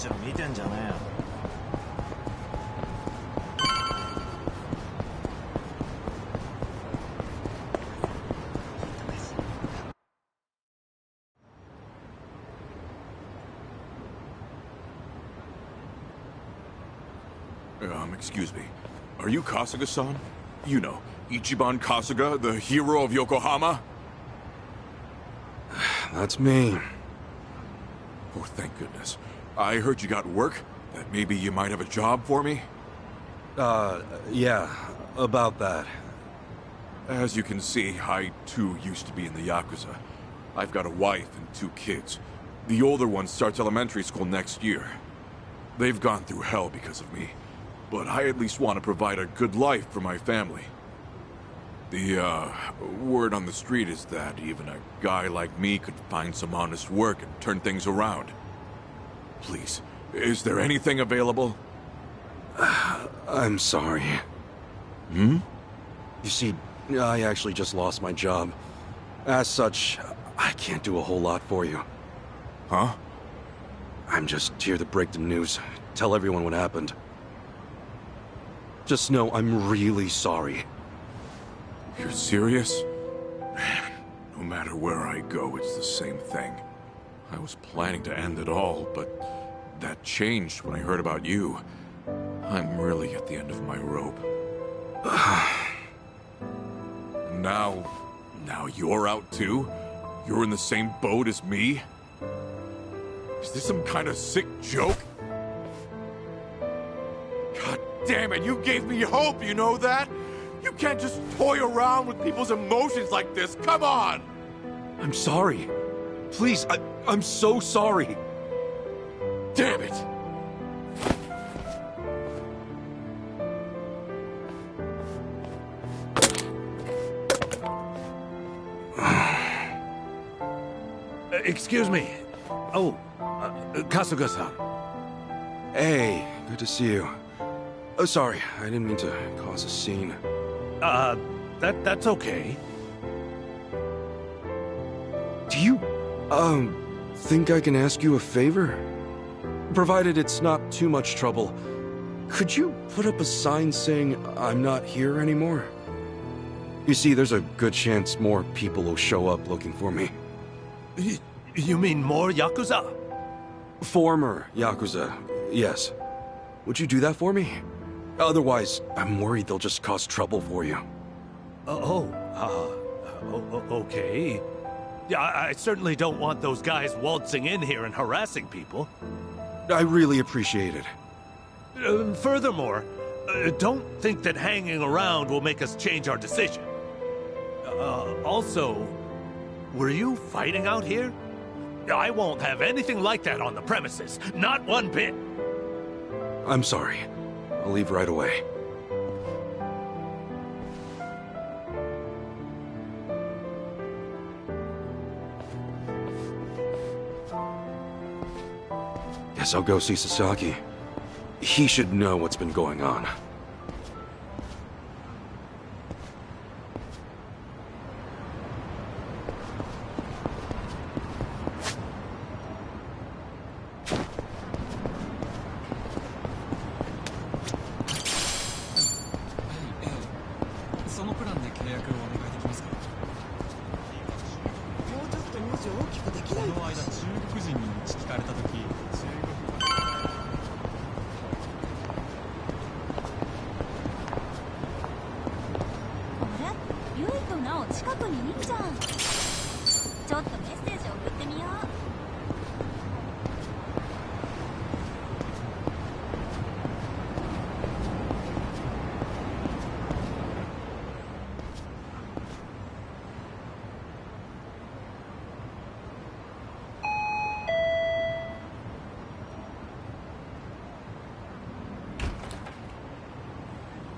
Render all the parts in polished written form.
ちを見てんじゃねえよ。Excuse me. Are you Kasuga-san? You know, Ichiban Kasuga, the hero of Yokohama? That's me. Oh, thank goodness. I heard you got work. That maybe you might have a job for me? Yeah, about that. As you can see, I too used to be in the Yakuza. I've got a wife and 2 kids. The older one starts elementary school next year. They've gone through hell because of me. But I at least want to provide a good life for my family. The, word on the street is that even a guy like me could find some honest work and turn things around. Please, is there anything available? I'm sorry. Hmm? You see, I actually just lost my job. As such, I can't do a whole lot for you. Huh? I'm just here to break the news, tell everyone what happened. Just know I'm really sorry. You're serious? Man, no matter where I go, it's the same thing. I was planning to end it all, but that changed when I heard about you. I'm really at the end of my rope. Now you're out too? You're in the same boat as me? Is this some kind of sick joke? God damn it, you gave me hope, you know that? You can't just toy around with people's emotions like this, come on! I'm sorry. Please, I'm so sorry. Damn it! Excuse me. Oh, Kasuga-san. Hey, good to see you. Oh, sorry, I didn't mean to cause a scene. That's okay. Do you, think I can ask you a favor? Provided it's not too much trouble, could you put up a sign saying I'm not here anymore? You see, there's a good chance more people will show up looking for me. You mean more Yakuza? Former Yakuza, yes. Would you do that for me? Otherwise, I'm worried they'll just cause trouble for you. Okay. Yeah, I certainly don't want those guys waltzing in here and harassing people. I really appreciate it. Furthermore, don't think that hanging around will make us change our decision. Also, were you fighting out here? I won't have anything like that on the premises. Not one bit. I'm sorry. I'll leave right away. Guess I'll go see Sasaki. He should know what's been going on.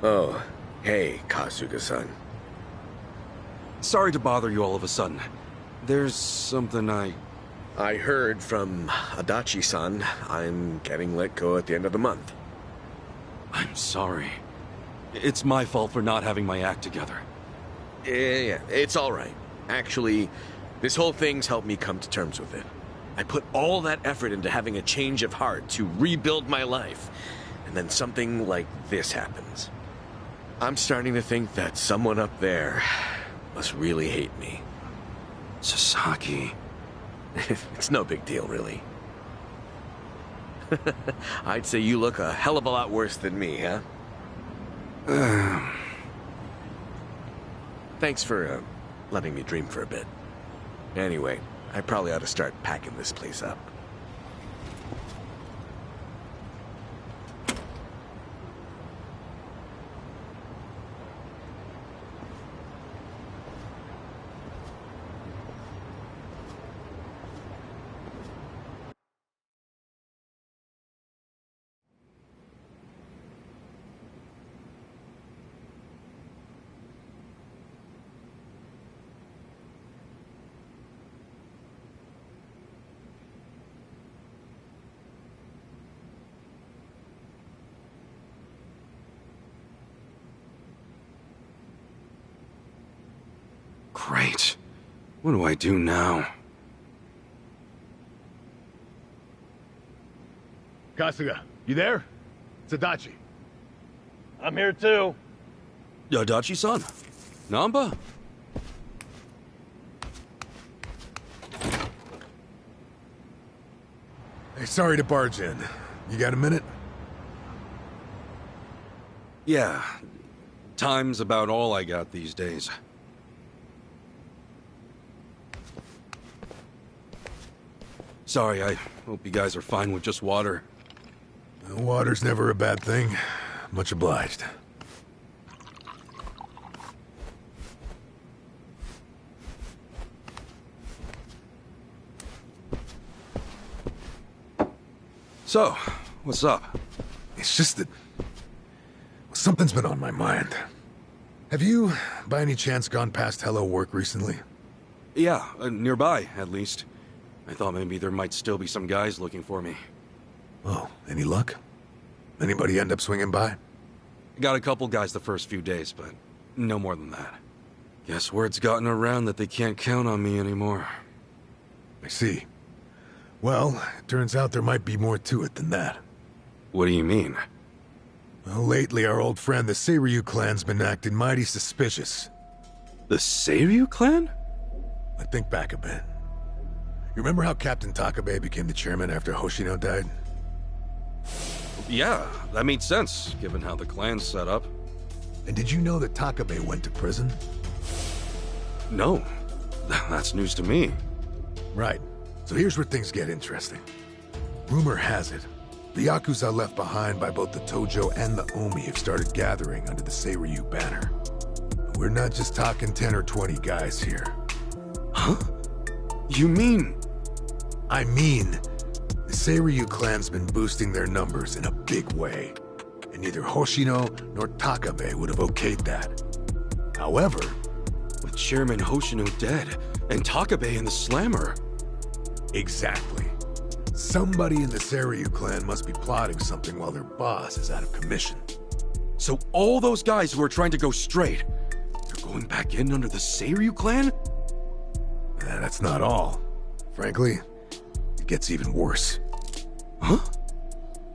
Oh, hey, Kasuga-san. Sorry to bother you all of a sudden. There's something I heard from Adachi-san I'm getting let go at the end of the month. I'm sorry. It's my fault for not having my act together. Yeah, it's all right. Actually, this whole thing's helped me come to terms with it. I put all that effort into having a change of heart to rebuild my life, and then something like this happens. I'm starting to think that someone up there must really hate me. Sasaki. It's no big deal, really. I'd say you look a hell of a lot worse than me, huh? Thanks for letting me dream for a bit. Anyway, I probably ought to start packing this place up. Great. What do I do now? Kasuga, you there? It's Adachi. I'm here too. Adachi-san? Namba? Hey, sorry to barge in. You got a minute? Yeah. Time's about all I got these days. Sorry, I hope you guys are fine with just water. Water's never a bad thing. Much obliged. So, what's up? It's just that... something's been on my mind. Have you, by any chance, gone past Hello Work recently? Yeah, nearby, at least. I thought maybe there might still be some guys looking for me. Oh, any luck? Anybody end up swinging by? Got a couple guys the first few days, but no more than that. Guess word's gotten around that they can't count on me anymore. I see. Well, it turns out there might be more to it than that. What do you mean? Well, lately our old friend the Seiryu clan's been acting mighty suspicious. The Seiryu clan? I think back a bit. You remember how Captain Takabe became the chairman after Hoshino died? Yeah, that made sense, given how the clan's set up. And did you know that Takabe went to prison? No, that's news to me. Right. So here's where things get interesting. Rumor has it, the Yakuza left behind by both the Tojo and the Omi have started gathering under the Seiryu banner. We're not just talking 10 or 20 guys here. Huh? You mean... I mean, the Seiryu clan's been boosting their numbers in a big way, and neither Hoshino nor Takabe would have okayed that. However... with Chairman Hoshino dead, and Takabe in the slammer... Exactly. Somebody in the Seiryu clan must be plotting something while their boss is out of commission. So all those guys who are trying to go straight, they're going back in under the Seiryu clan? That's not all. Frankly, it gets even worse. Huh?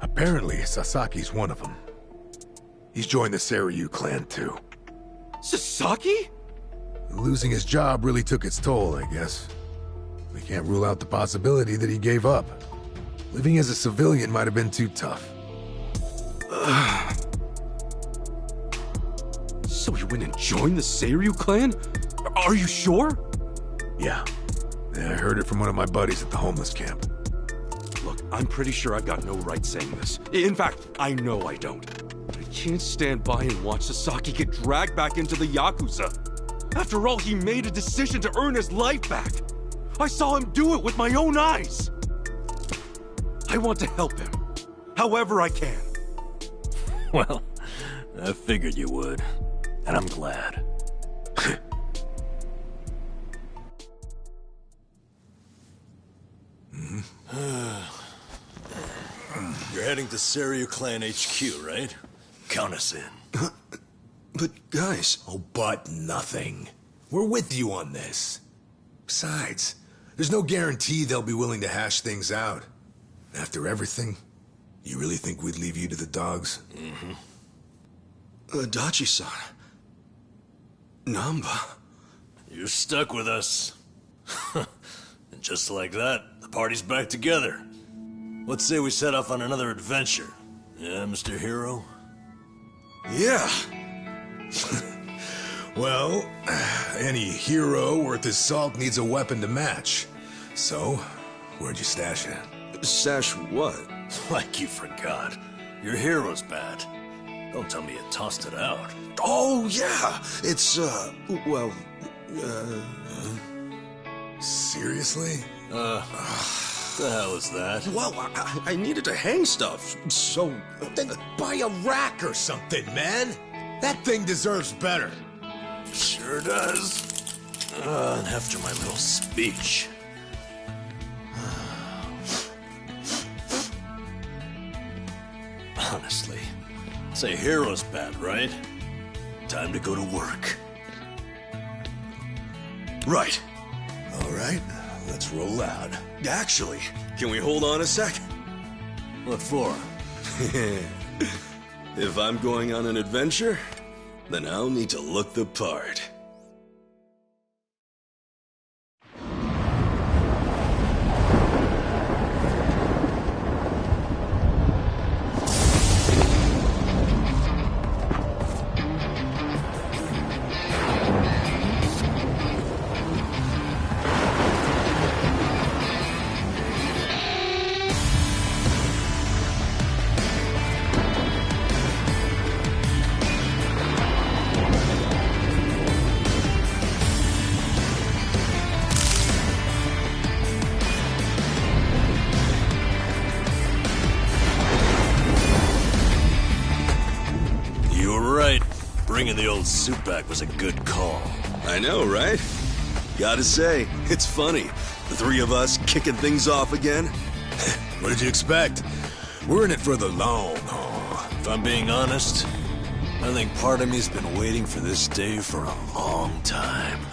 Apparently, Sasaki's one of them. He's joined the Seiryu clan too. Sasaki? Losing his job really took its toll, I guess. We can't rule out the possibility that he gave up. Living as a civilian might have been too tough. So he went and joined the Seiryu clan? Are you sure? Yeah. I heard it from one of my buddies at the homeless camp. Look, I'm pretty sure I've got no right saying this. In fact, I know I don't. I can't stand by and watch Sasaki get dragged back into the Yakuza. After all, he made a decision to earn his life back. I saw him do it with my own eyes. I want to help him, however I can. Well, I figured you would, and I'm glad. You're heading to Seiryu Clan HQ, right? Count us in. But guys... Oh, but nothing. We're with you on this. Besides, There's no guarantee they'll be willing to hash things out. After everything, you really think we'd leave you to the dogs? Adachi-san. Namba. You're stuck with us. And just like that, the party's back together. Let's say we set off on another adventure. Yeah, Mr. Hero? Yeah. Well, any hero worth his salt needs a weapon to match. So, where'd you stash it? Stash what? Like you forgot. Your hero's bad. Don't tell me you tossed it out. Oh, yeah. It's, well, Seriously? What the hell is that? well, I needed to hang stuff, so... Then buy a rack or something, man. That thing deserves better. Sure does. And after my little speech. Honestly, say hero's bad, right? Time to go to work. Right. All right, let's roll out. Actually, can we hold on a sec? What for? If I'm going on an adventure, then I'll need to look the part. Bringing the old suit back was a good call. I know, right? Gotta say, it's funny. The three of us kicking things off again. What did you expect? We're in it for the long haul. If I'm being honest, I think part of me's been waiting for this day for a long time.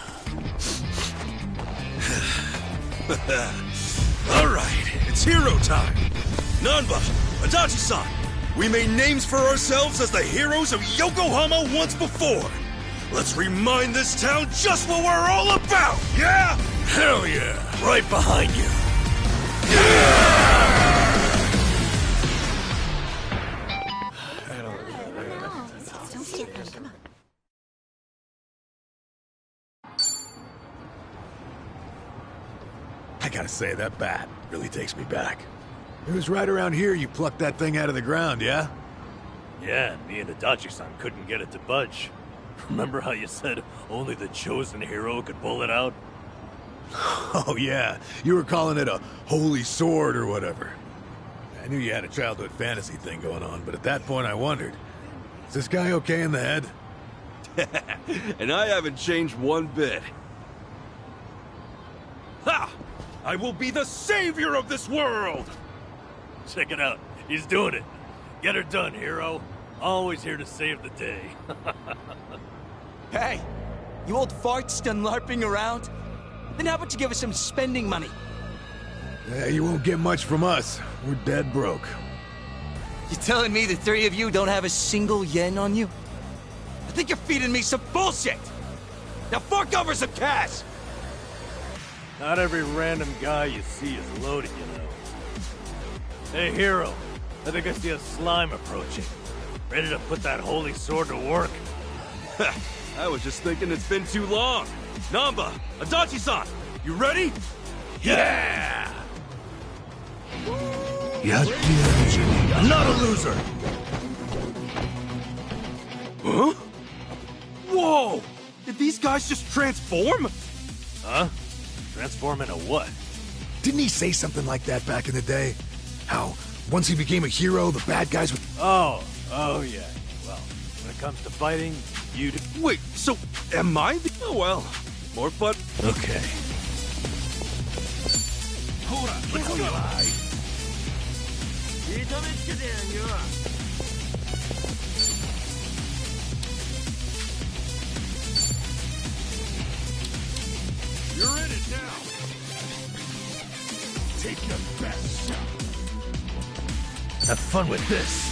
All right, it's hero time. Nanba, Adachi-san, we made names for ourselves as the heroes of Yokohama once before. Let's remind this town just what we're all about, yeah? Hell yeah! Right behind you. I gotta say, that bat really takes me back. It was right around here you plucked that thing out of the ground, yeah? Yeah, and me and Adachi-san couldn't get it to budge. Remember how you said only the chosen hero could pull it out? Oh yeah, you were calling it a holy sword or whatever. I knew you had a childhood fantasy thing going on, but at that point I wondered, is this guy okay in the head? And I haven't changed one bit. Ha! I will be the savior of this world! Check it out. He's doing it. Get her done, hero. Always here to save the day. Hey, you old farts done LARPing around? Then how about you give us some spending money? You won't get much from us. We're dead broke. You telling me the three of you don't have a single yen on you? I think you're feeding me some bullshit! Now fork over some cash! Not every random guy you see is loaded, you know. Hey, hero. I think I see a slime approaching. Ready to put that holy sword to work? I was just thinking it's been too long. Namba, Adachi-san, you ready? Yeah! I'm not a loser! Huh? Whoa! Did these guys just transform? Huh? Transform into what? Didn't he say something like that back in the day? How, once he became a hero, the bad guys would... Oh yeah. Well, when it comes to fighting, you do... Wait, so am I the... Oh well, more fun. Okay. Hold on, let's go. You're in it now. Take your best shot. Have fun with this.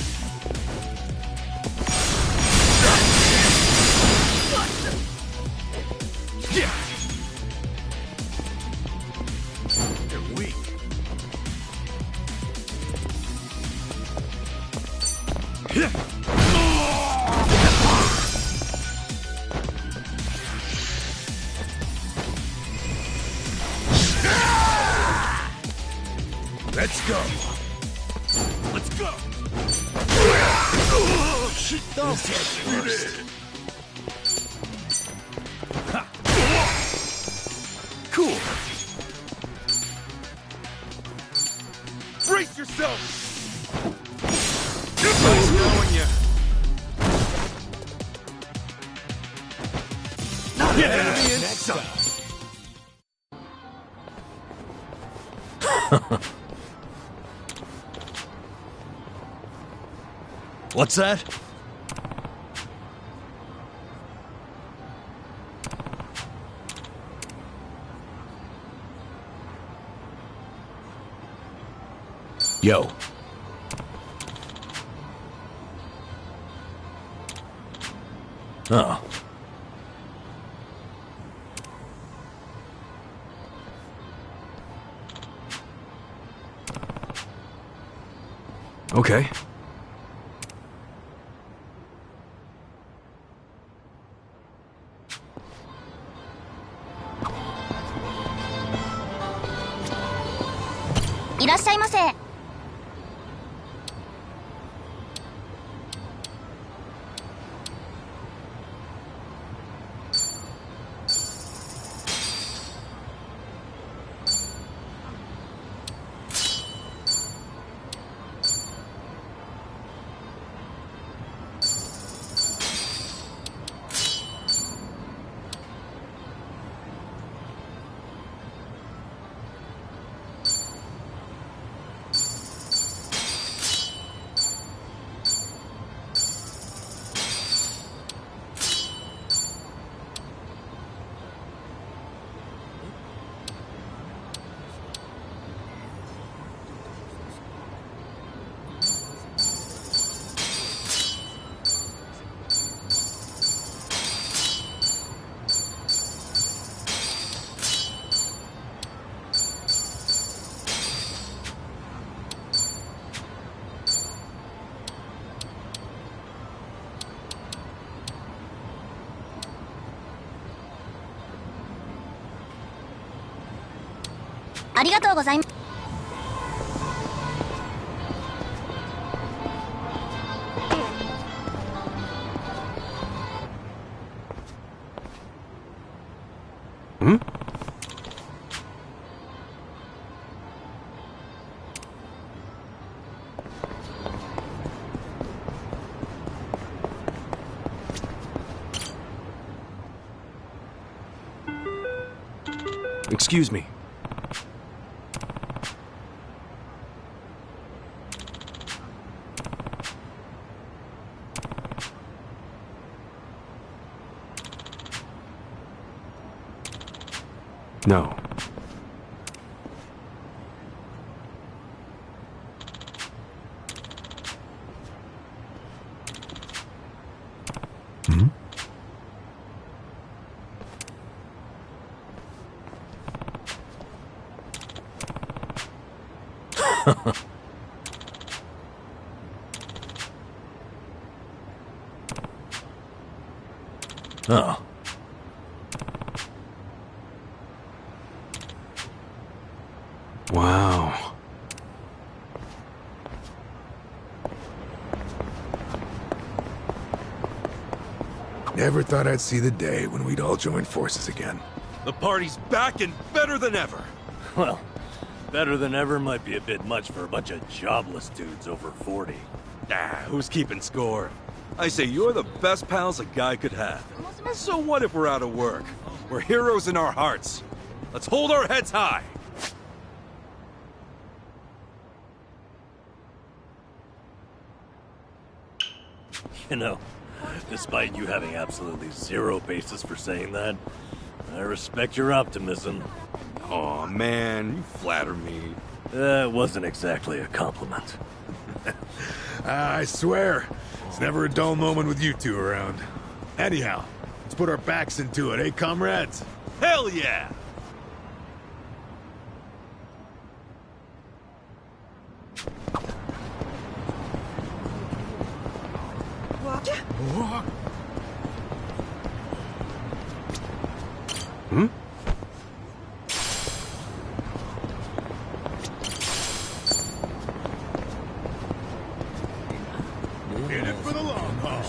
Yeah. You're weak. Let's go. Let's go. Don't first. Cool. Brace yourself. Nice knowing you. Not an enemy in sight. What's that? Yo. Oh. Okay.いらっしゃいませ。ありがとうございます。Hmm? Excuse me. No. Hmm? Oh. Wow. Never thought I'd see the day when we'd all join forces again. The party's back and better than ever. Well, better than ever might be a bit much for a bunch of jobless dudes over 40. Ah, who's keeping score? I say you're the best pals a guy could have. So what if we're out of work? We're heroes in our hearts. Let's hold our heads high. You know, despite you having absolutely zero basis for saying that, I respect your optimism. Aw, man, you flatter me. That wasn't exactly a compliment. I swear, it's never a dull moment with you two around. Anyhow, let's put our backs into it, eh, comrades? Hell yeah! Hmm? In it for the long haul.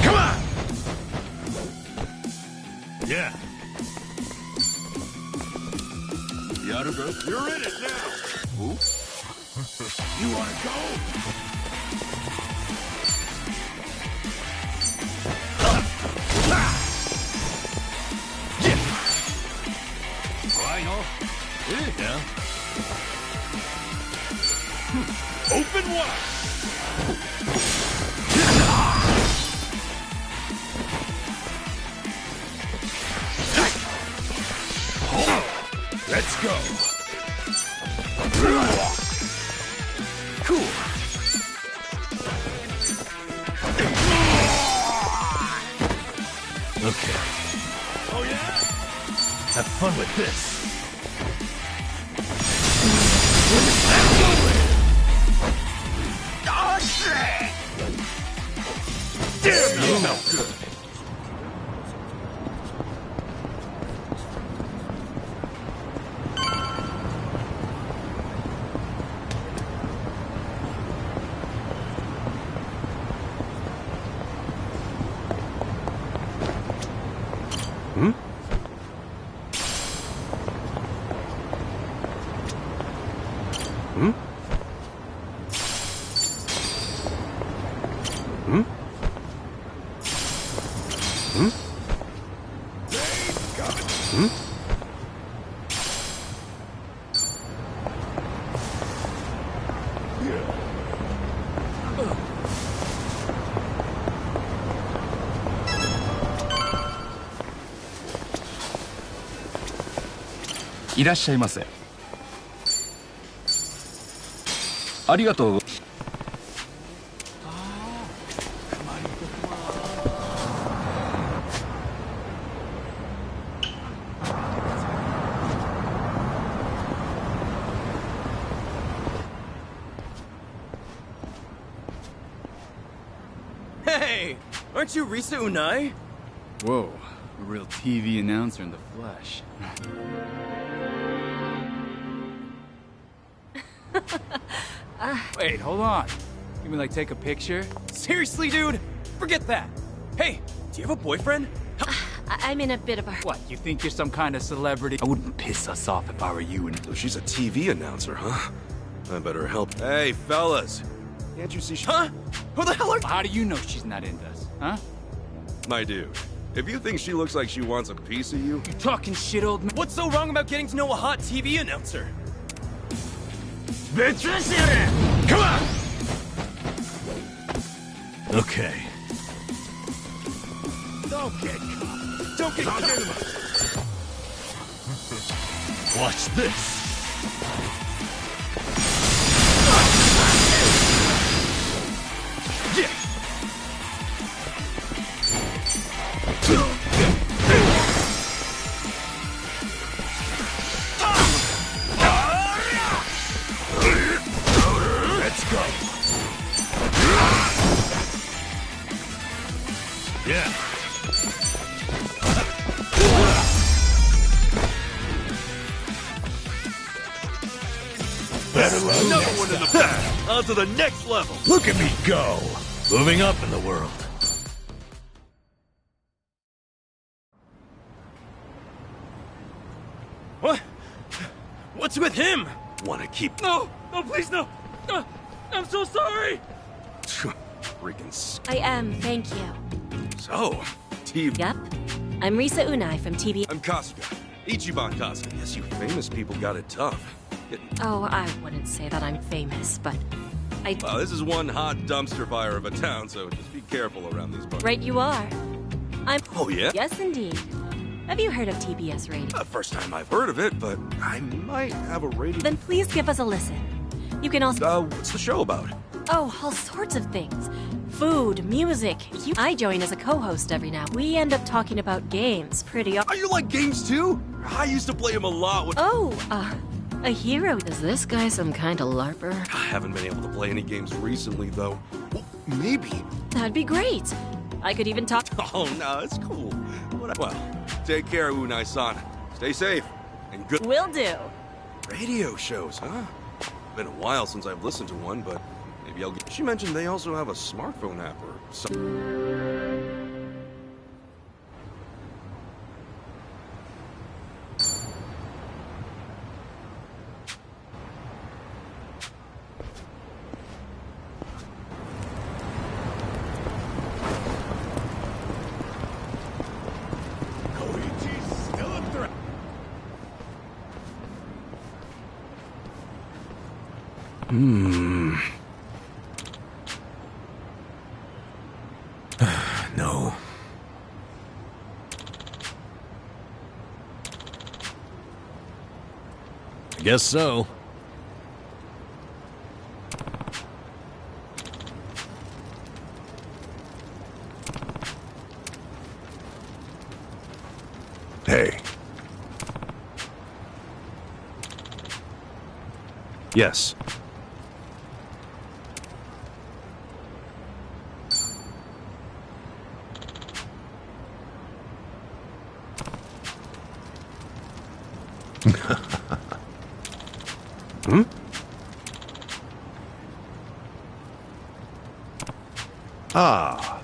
Come on! Yeah. You're in it now! You wanna go? Yeah. Open wide! Let's go! Cool. Okay. Oh yeah? Have fun with this. Oh shit! Damn, you smell good. Hmm? Hmm? Hmm? Hmm? Hmm? Hey! Aren't you Risa Unai? Whoa, a real TV announcer in the flesh. Wait, hold on. You mean like take a picture? Seriously, dude? Forget that. Hey, do you have a boyfriend? I'm in a bit of a... What, you think you're some kind of celebrity? I wouldn't piss us off if I were you and... So she's a TV announcer, huh? I better help. Hey, fellas. Can't you see Huh? Who the hell are... How do you know she's not into us, huh? My dude, if you think she looks like she wants a piece of you... You talking shit, old man? What's so wrong about getting to know a hot TV announcer? Come on! Okay. Don't get caught. Don't get caught. Watch this. Yeah. Let's go. Yeah. Better luck. Another one in the back. On to the next level. Look at me go. Moving up in the world. What? What's with him? Want to keep... No! No, please, no! I'm so sorry! Freaking... I am, thank you. So, TV... Yep. I'm Risa Unai from TV... I'm Kasuga. Ichiban Kasuga. Yes, you famous people got it tough. Oh, I wouldn't say that I'm famous, but Well, this is one hot dumpster fire of a town, so just be careful around these parts. Right you are. Oh, yeah? Yes, indeed. Have you heard of TBS Radio? First time I've heard of it, but I might have a radio... Then please give us a listen. You can also... what's the show about? Oh, all sorts of things. Food, music. I join as a co-host every now. We end up talking about games pretty often. Are you like games too? I used to play them a lot with... A hero. Is this guy some kind of LARPer? I haven't been able to play any games recently, though. Well, maybe. That'd be great. I could even talk... Oh, no, it's cool. Well, take care, Unai-san. Stay safe, and good... Will do. Radio shows, huh? Been a while since I've listened to one, but maybe I'll get... She mentioned they also have a smartphone app or something. No. I guess so. Hey. Yes. Hmm? Ah.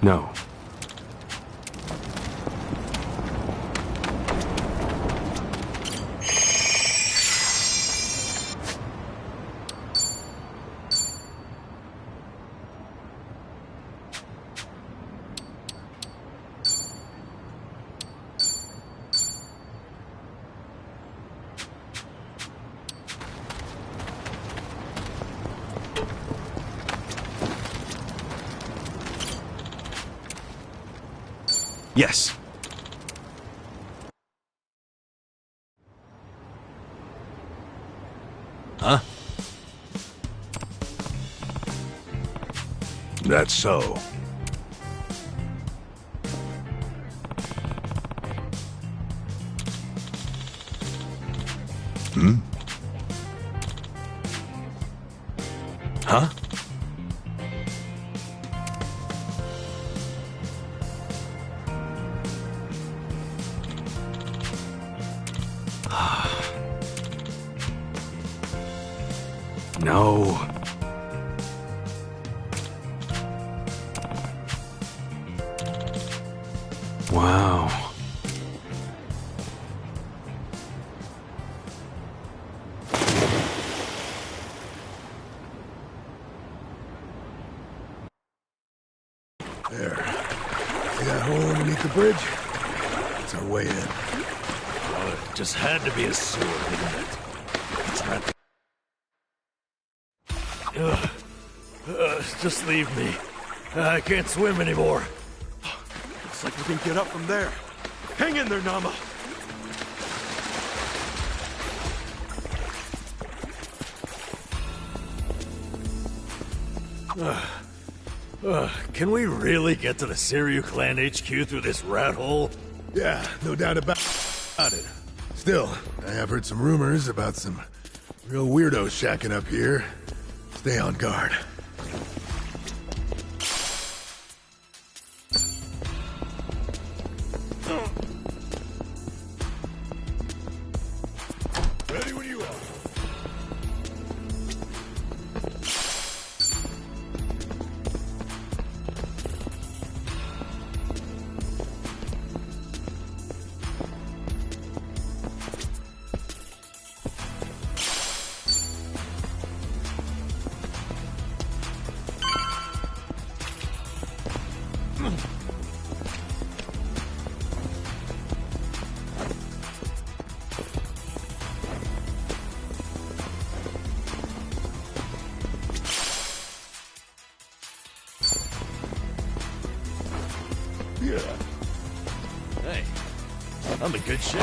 No. Yes. Huh? That's so. Hmm? Huh? No. Wow. There. See that hole underneath the bridge? That's our way in. Oh, it just had to be a sewer, didn't it? It's not... just leave me. I can't swim anymore. Looks like we can get up from there. Hang in there, Nama. Can we really get to the Siryu Clan HQ through this rat hole? Yeah, no doubt about it. Still, I have heard some rumors about some real weirdos shacking up here. Stay on guard. Ready when you are. Hey, I'm in good shape.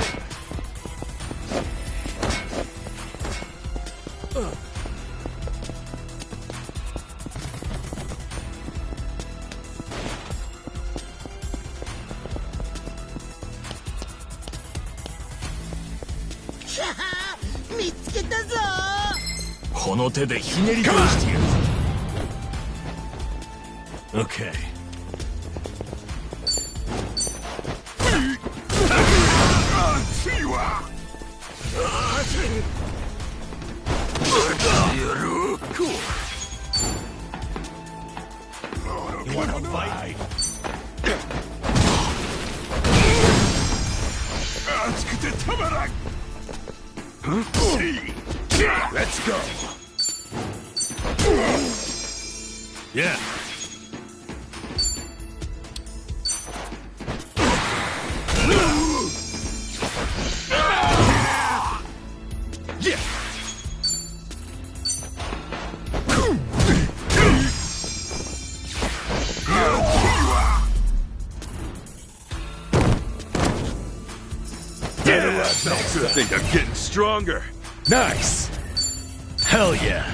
Okay. Cool. You wanna fight? Let's go. Yeah. Yeah. I think I'm getting stronger. Nice. Hell yeah.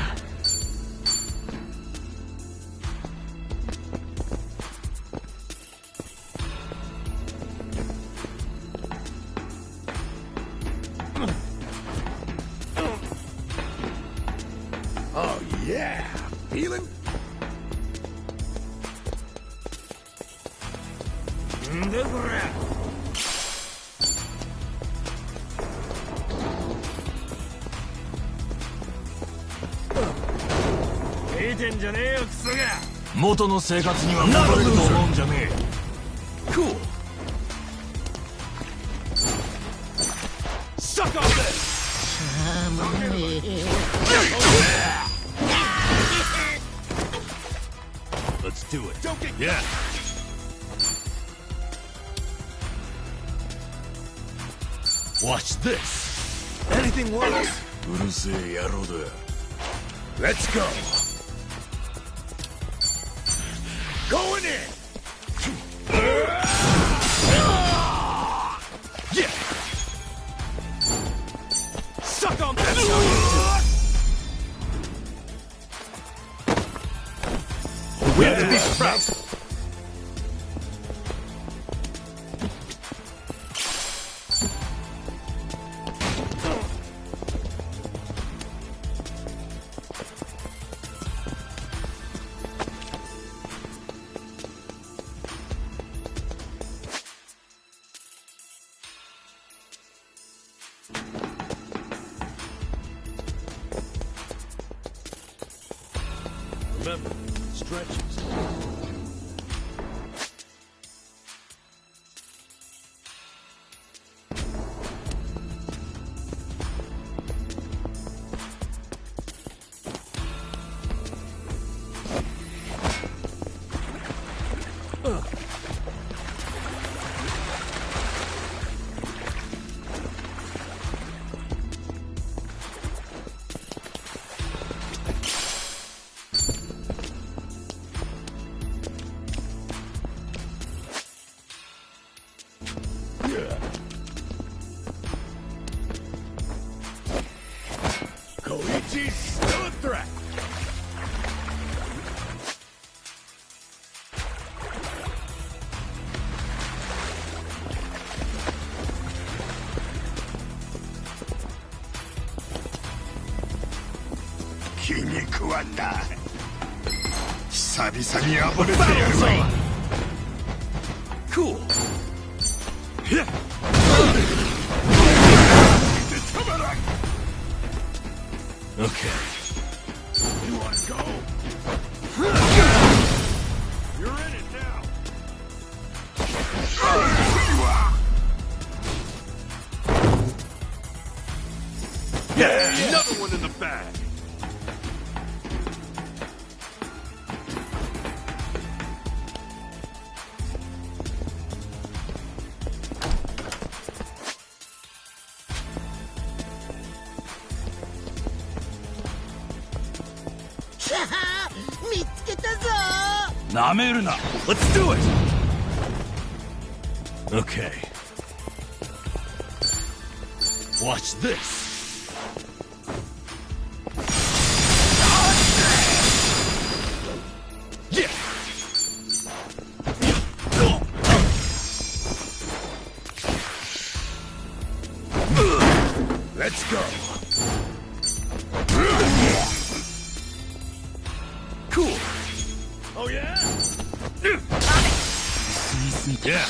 Oh, yeah. Feeling? Cool. Suck on this. Let's do it. Yeah. Watch this. Anything works. Let's go. Going in. Yeah. Suck on this. We have to be proud. Remember, stretches. Koichi's still a threat. Cool. Yeah. Okay. You want to go? You're in it now. Yeah, another one in the bag. Let's do it! Okay. Watch this. Yeah! Let's go. Cool. Oh yeah? Yeah.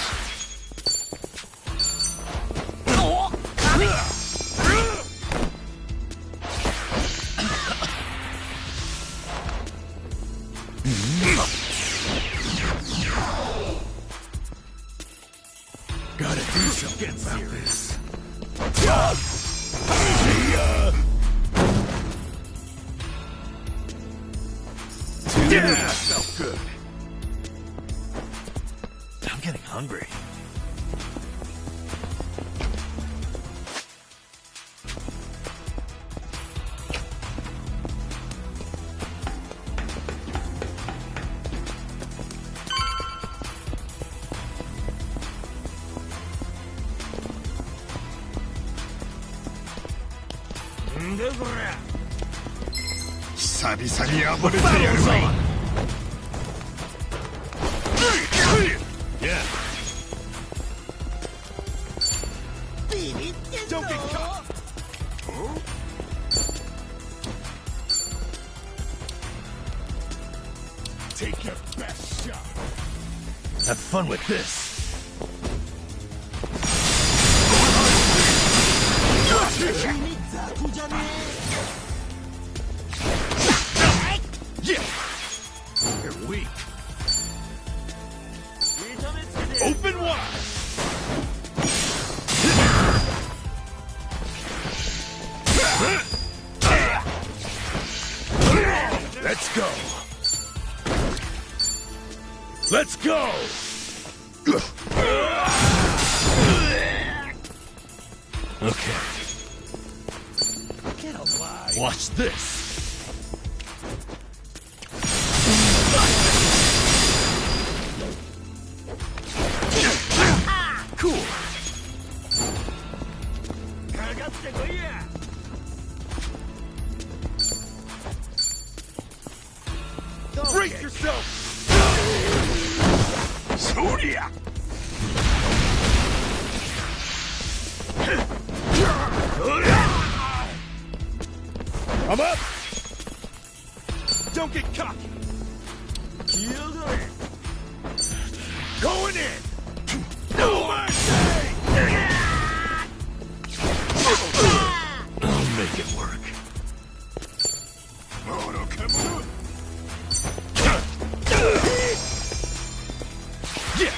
Gotta do something about this. Yeah, that felt good. I'm getting hungry. Yeah. Don't get caught. Take your best shot. Have fun with this. Yeah. You're weak. Open wide. Let's go. Let's go. Okay. Get alive. Watch this. Cool. Brace yourself. Zodiac. I'm up. Don't get cocky. Going in. No mercy. I'll make it work. Yeah.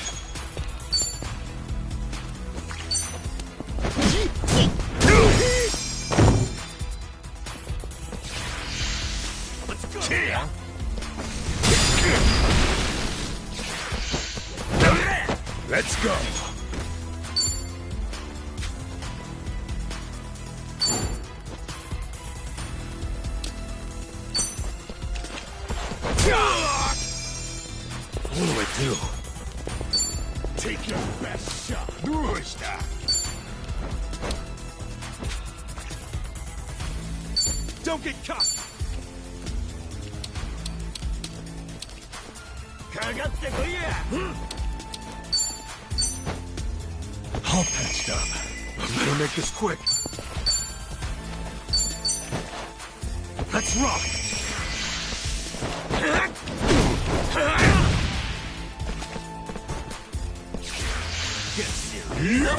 Let's go. Yeah. Let's go. What do I do? Take your best shot. Don't get cocky. All patched up. I better make this quick. Let's rock. Get serious.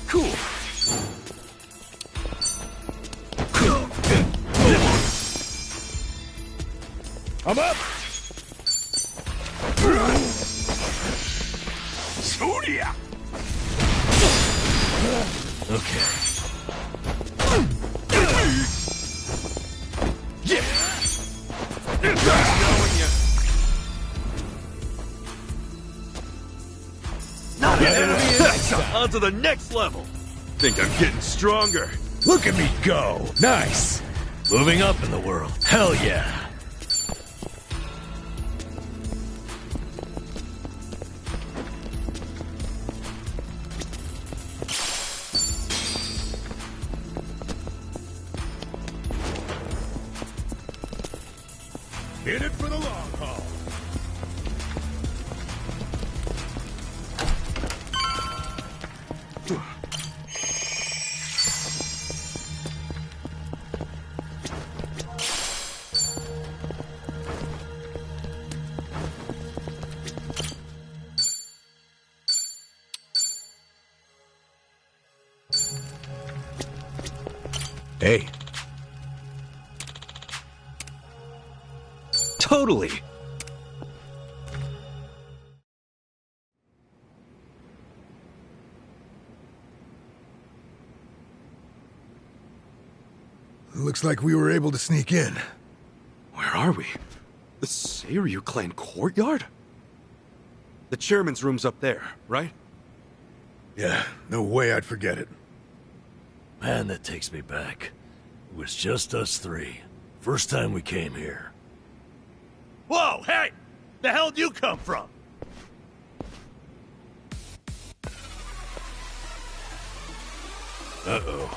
Cool. I'm up. Zodiac. Okay. Yeah. Not an enemy. On to the next level. Think I'm getting stronger. Look at me go! Nice! Moving up in the world. Hell yeah! In it for the long haul. Hey. Totally. Looks like we were able to sneak in. Where are we? The Seiryu clan courtyard? The chairman's room's up there, right? Yeah, no way I'd forget it. Man, that takes me back. It was just us three. First time we came here. Whoa, hey! The hell'd you come from? Uh-oh.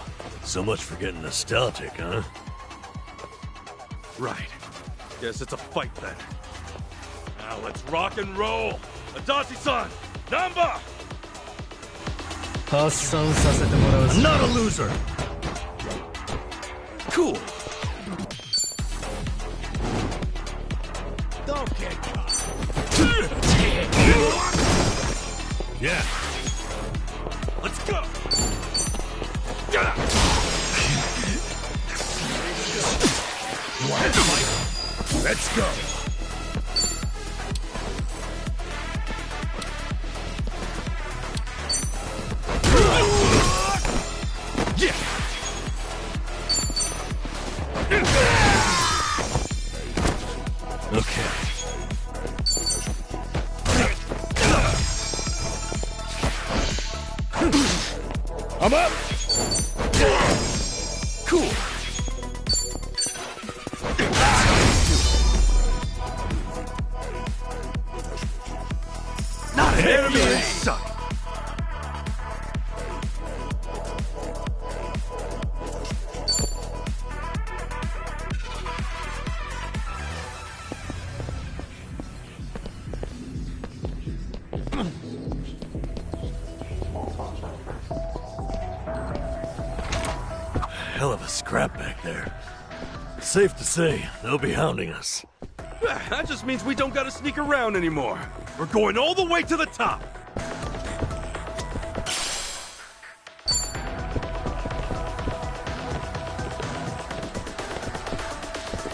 So much for getting nostalgic, huh? Right. Guess it's a fight then. Now let's rock and roll! Adachi-san! Namba! I'm not a loser! Cool. Don't get caught. Yeah. Let's go! You want to fight? Let's go. Yeah! Okay. I'm up. Cool. Not an enemy in sight. Hell of a scrap back there. Safe to say, they'll be hounding us. That just means we don't gotta sneak around anymore. We're going all the way to the top!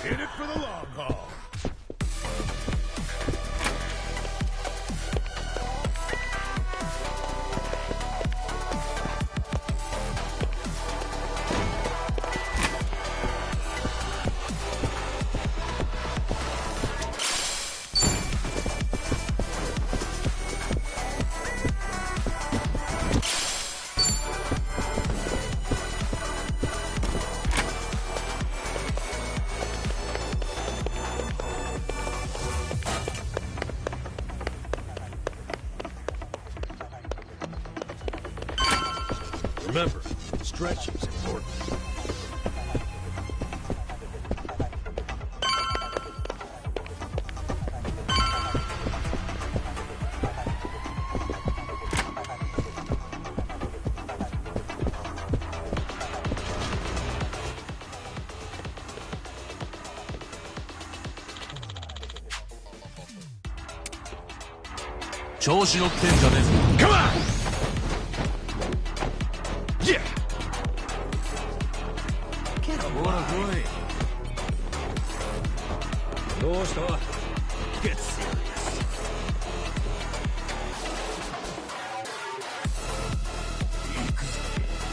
In it for the long haul. Remember, stretching's important. Come on! Yeah! Get serious.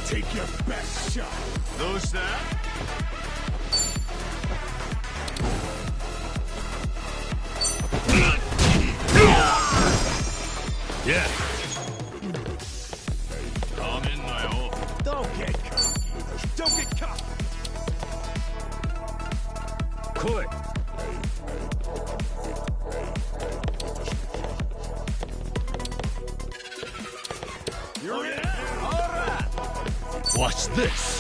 Take your best shot. Who's that? Yeah. Don't get cocky. Don't Watch this!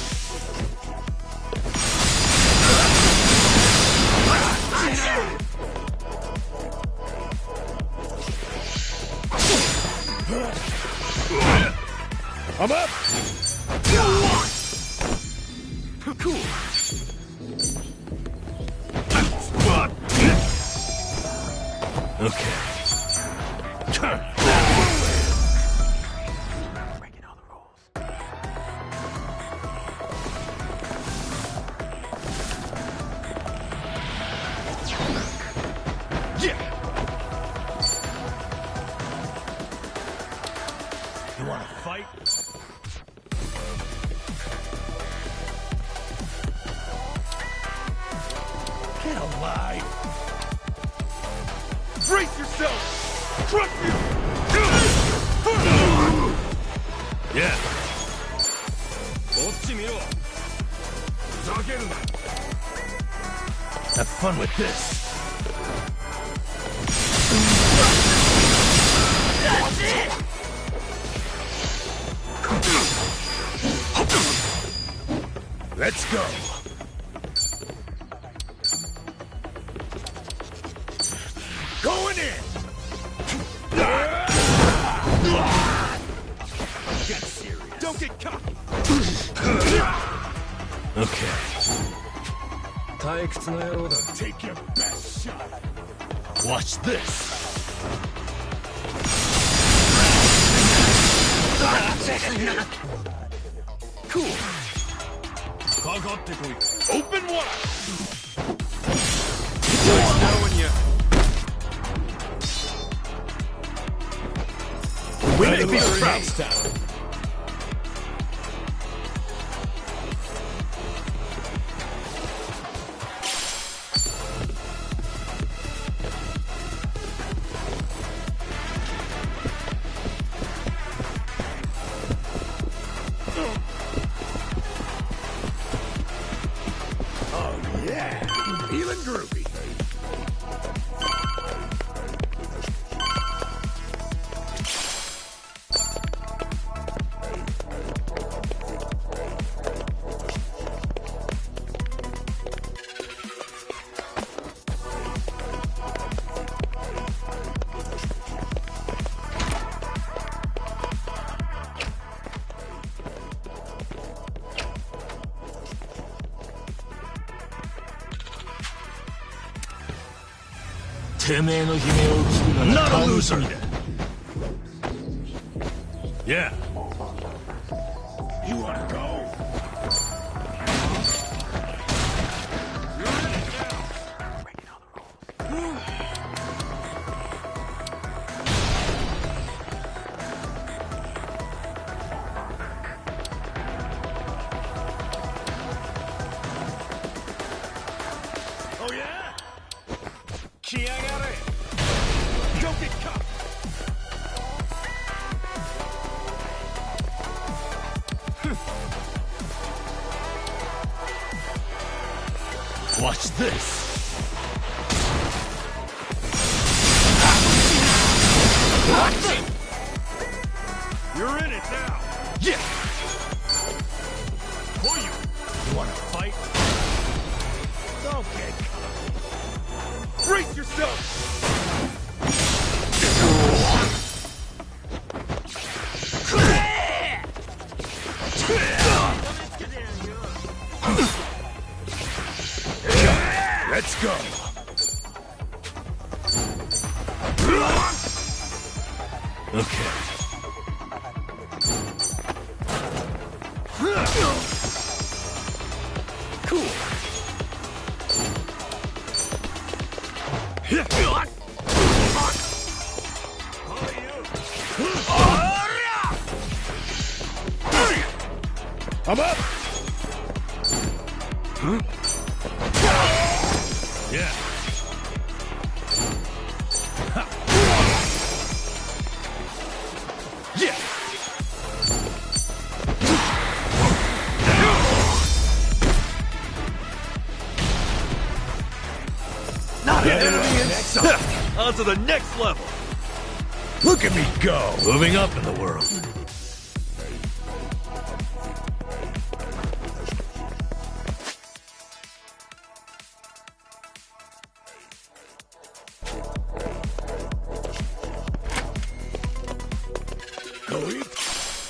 I'm up! Cool! Okay. Breaking all the rules. Yeah! You wanna fight? Get alive! Brace yourself! Trust you! Yeah. Have fun with this. That's it! Let's go! Going in! Get serious. Don't get caught! Okay. Take your best shot! Watch this. Cool. Open wide! Nice knowing you. We may be next time. Oh yeah, feeling groovy. Not a loser. Yeah. You wanna go? Oh yeah? Don't get caught! Watch this. You're in it now! Yeah. For you. You wanna fight? Don't get caught! Brace yourself! Let's go! Okay. Cool. I'm up! Huh? Yeah. Ha. Yeah. enemy in sight. On to the next level. Look at me go! Moving up in the world.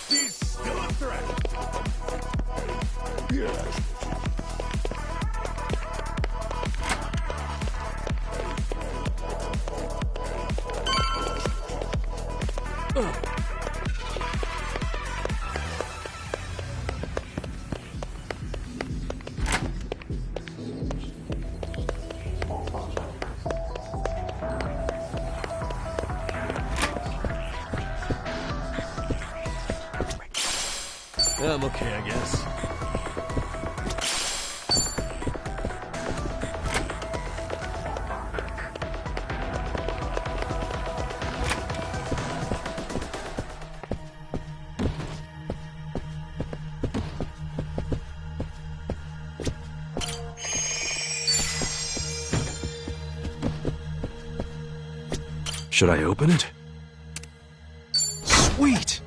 He's still a threat. Yeah. I'm okay, I guess. Should I open it? Sweet!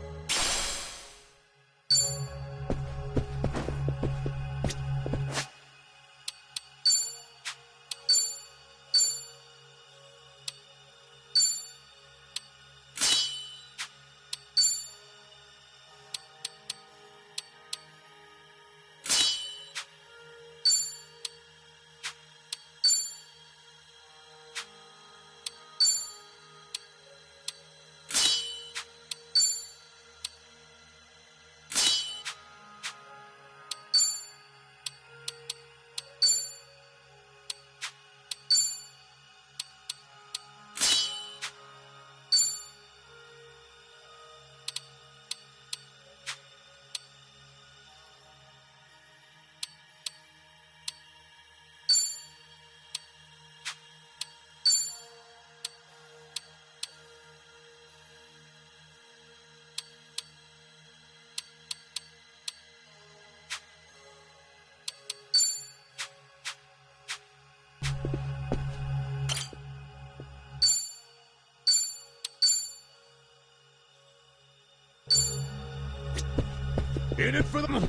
In it for the...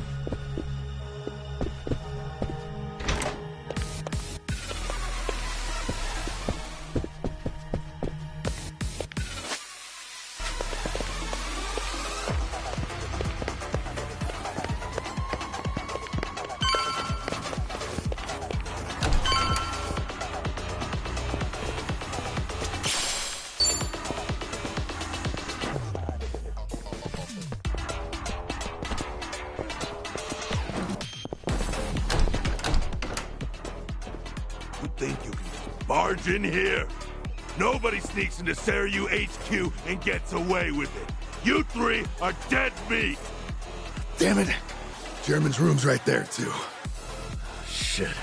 Think you can just barge in here? Nobody sneaks into Seiryu HQ and gets away with it. You three are dead meat! Damn it. German's room's right there, too. Shit.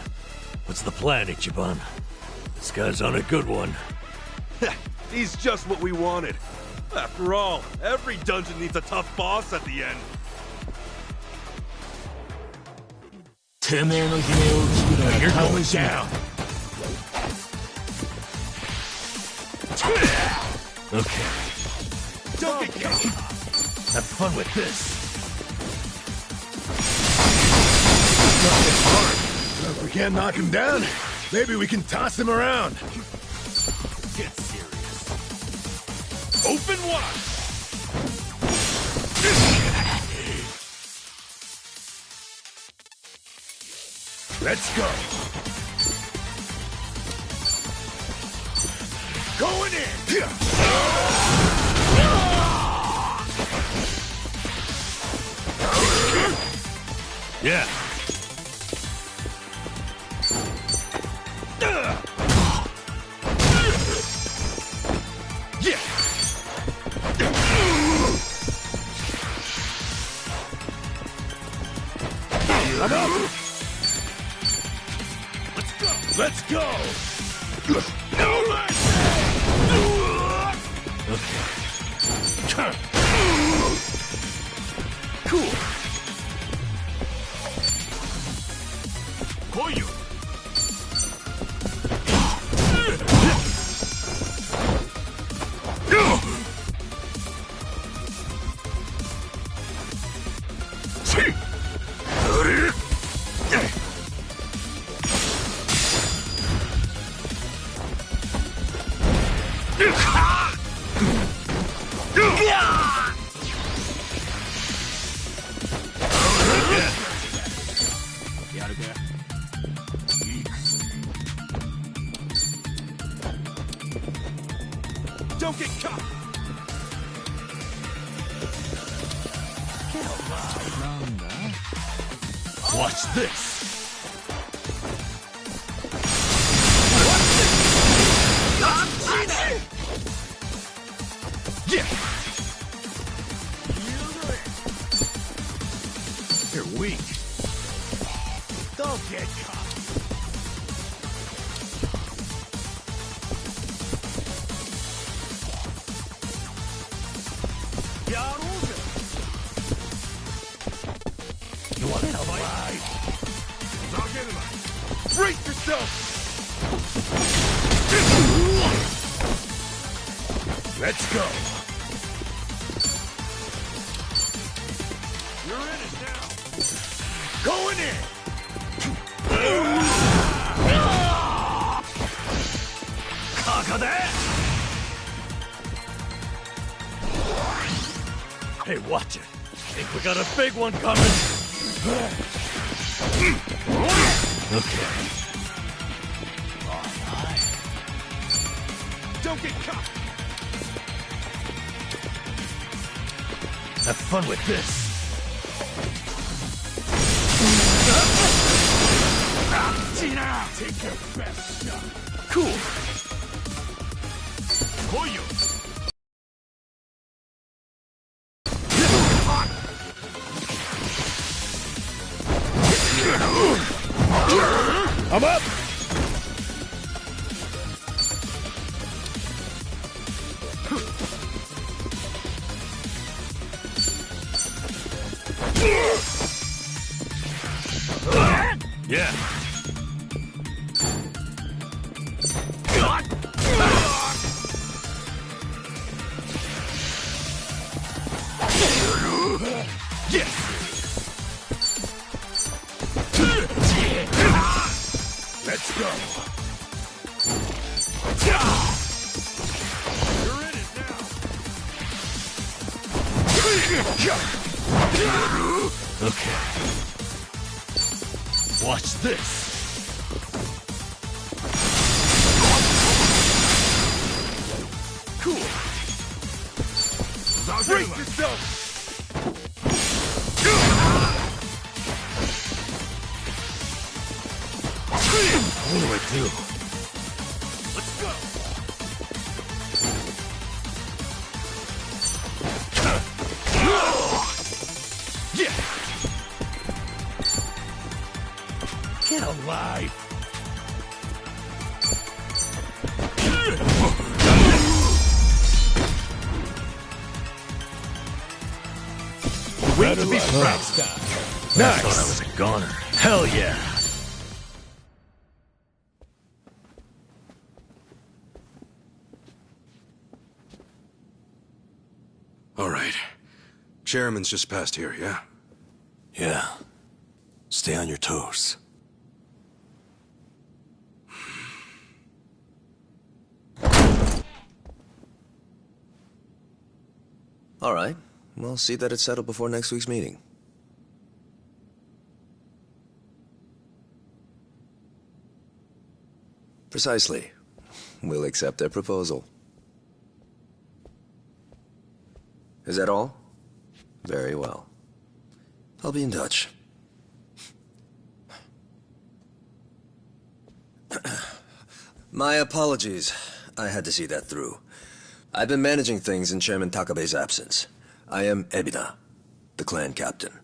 What's the plan, Ichiban? This guy's on a good one. He's just what we wanted. After all, every dungeon needs a tough boss at the end. You're going down. Okay. Don't get killed! Have fun with this. Well, if we can't knock him down, maybe we can toss him around. Get serious. Open wide! Let's go. Going in! Yeah. I'm up! Let's go! No mercy! Okay. Cool. Koyu! Don't get caught! Watch this! Yeah! You're weak. Don't get caught. You want to fight? Brace yourself! Let's go. You're in it now. Going in. Conquer that. Hey, watch it. Think we got a big one coming? Okay. Don't get caught! Have fun with this. Take your best shot. Cool. Koyu! I'm up. Yeah. Yes. Let's go! You're in it now! Okay. Watch this. Cool! Brace yourself! What do I do? Let's go! Yeah. Get alive. Wait to be practiced. Nice. I thought I was a goner. Hell yeah. All right. Chairman's just passed here, yeah? Yeah. Stay on your toes. All right. We'll see that it's settled before next week's meeting. Precisely. We'll accept their proposal. Is that all? Very well. I'll be in touch. My apologies. I had to see that through. I've been managing things in Chairman Takabe's absence. I am Ebina, the clan captain.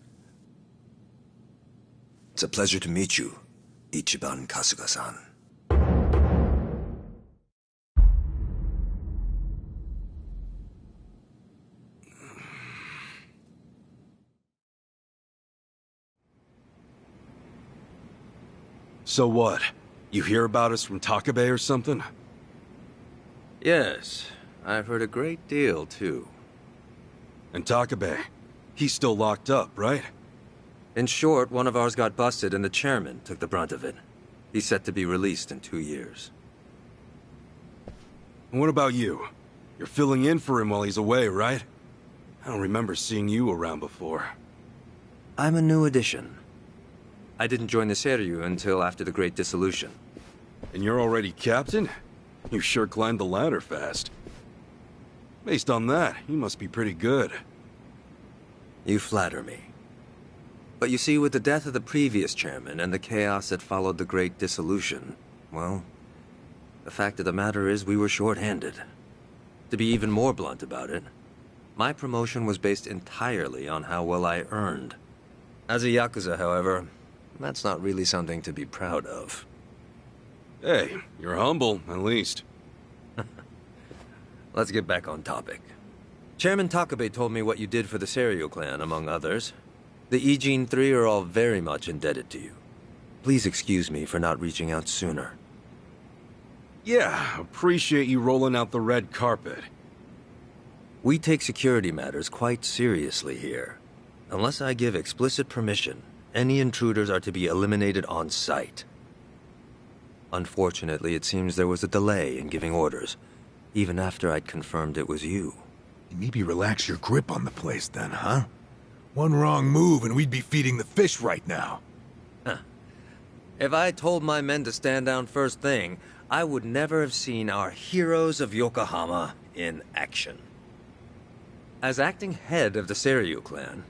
It's a pleasure to meet you, Ichiban Kasuga-san. So what? You hear about us from Takabe or something? Yes, I've heard a great deal, too. And Takabe, he's still locked up, right? In short, one of ours got busted and the chairman took the brunt of it. He's set to be released in 2 years. And what about you? You're filling in for him while he's away, right? I don't remember seeing you around before. I'm a new addition. I didn't join the Seiryu until after the Great Dissolution. And you're already captain? You sure climbed the ladder fast. Based on that, he must be pretty good. You flatter me. But you see, with the death of the previous chairman and the chaos that followed the Great Dissolution, well, the fact of the matter is we were short-handed. To be even more blunt about it, my promotion was based entirely on how well I earned. As a Yakuza, however, that's not really something to be proud of. Hey, you're humble, at least. Let's get back on topic. Chairman Takabe told me what you did for the Seiryu clan, among others. The Ijin 3 are all very much indebted to you. Please excuse me for not reaching out sooner. Yeah, appreciate you rolling out the red carpet. We take security matters quite seriously here. Unless I give explicit permission, any intruders are to be eliminated on sight. Unfortunately, it seems there was a delay in giving orders, even after I'd confirmed it was you. Maybe relax your grip on the place then, huh? One wrong move and we'd be feeding the fish right now. Huh. If I told my men to stand down first thing, I would never have seen our heroes of Yokohama in action. As acting head of the Seiryu clan,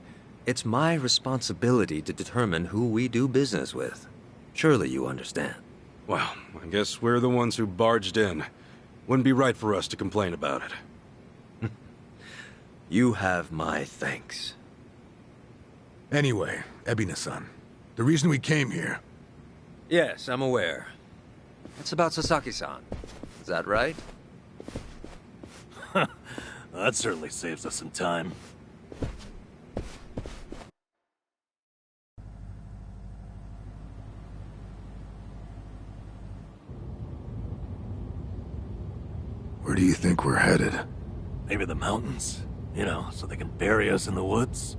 it's my responsibility to determine who we do business with. Surely you understand. Well, I guess we're the ones who barged in. Wouldn't be right for us to complain about it. You have my thanks. Anyway, Ebina-san, the reason we came here... Yes, I'm aware. It's about Sasaki-san. Is that right? That certainly saves us some time. Where do you think we're headed? Maybe the mountains? You know, so they can bury us in the woods?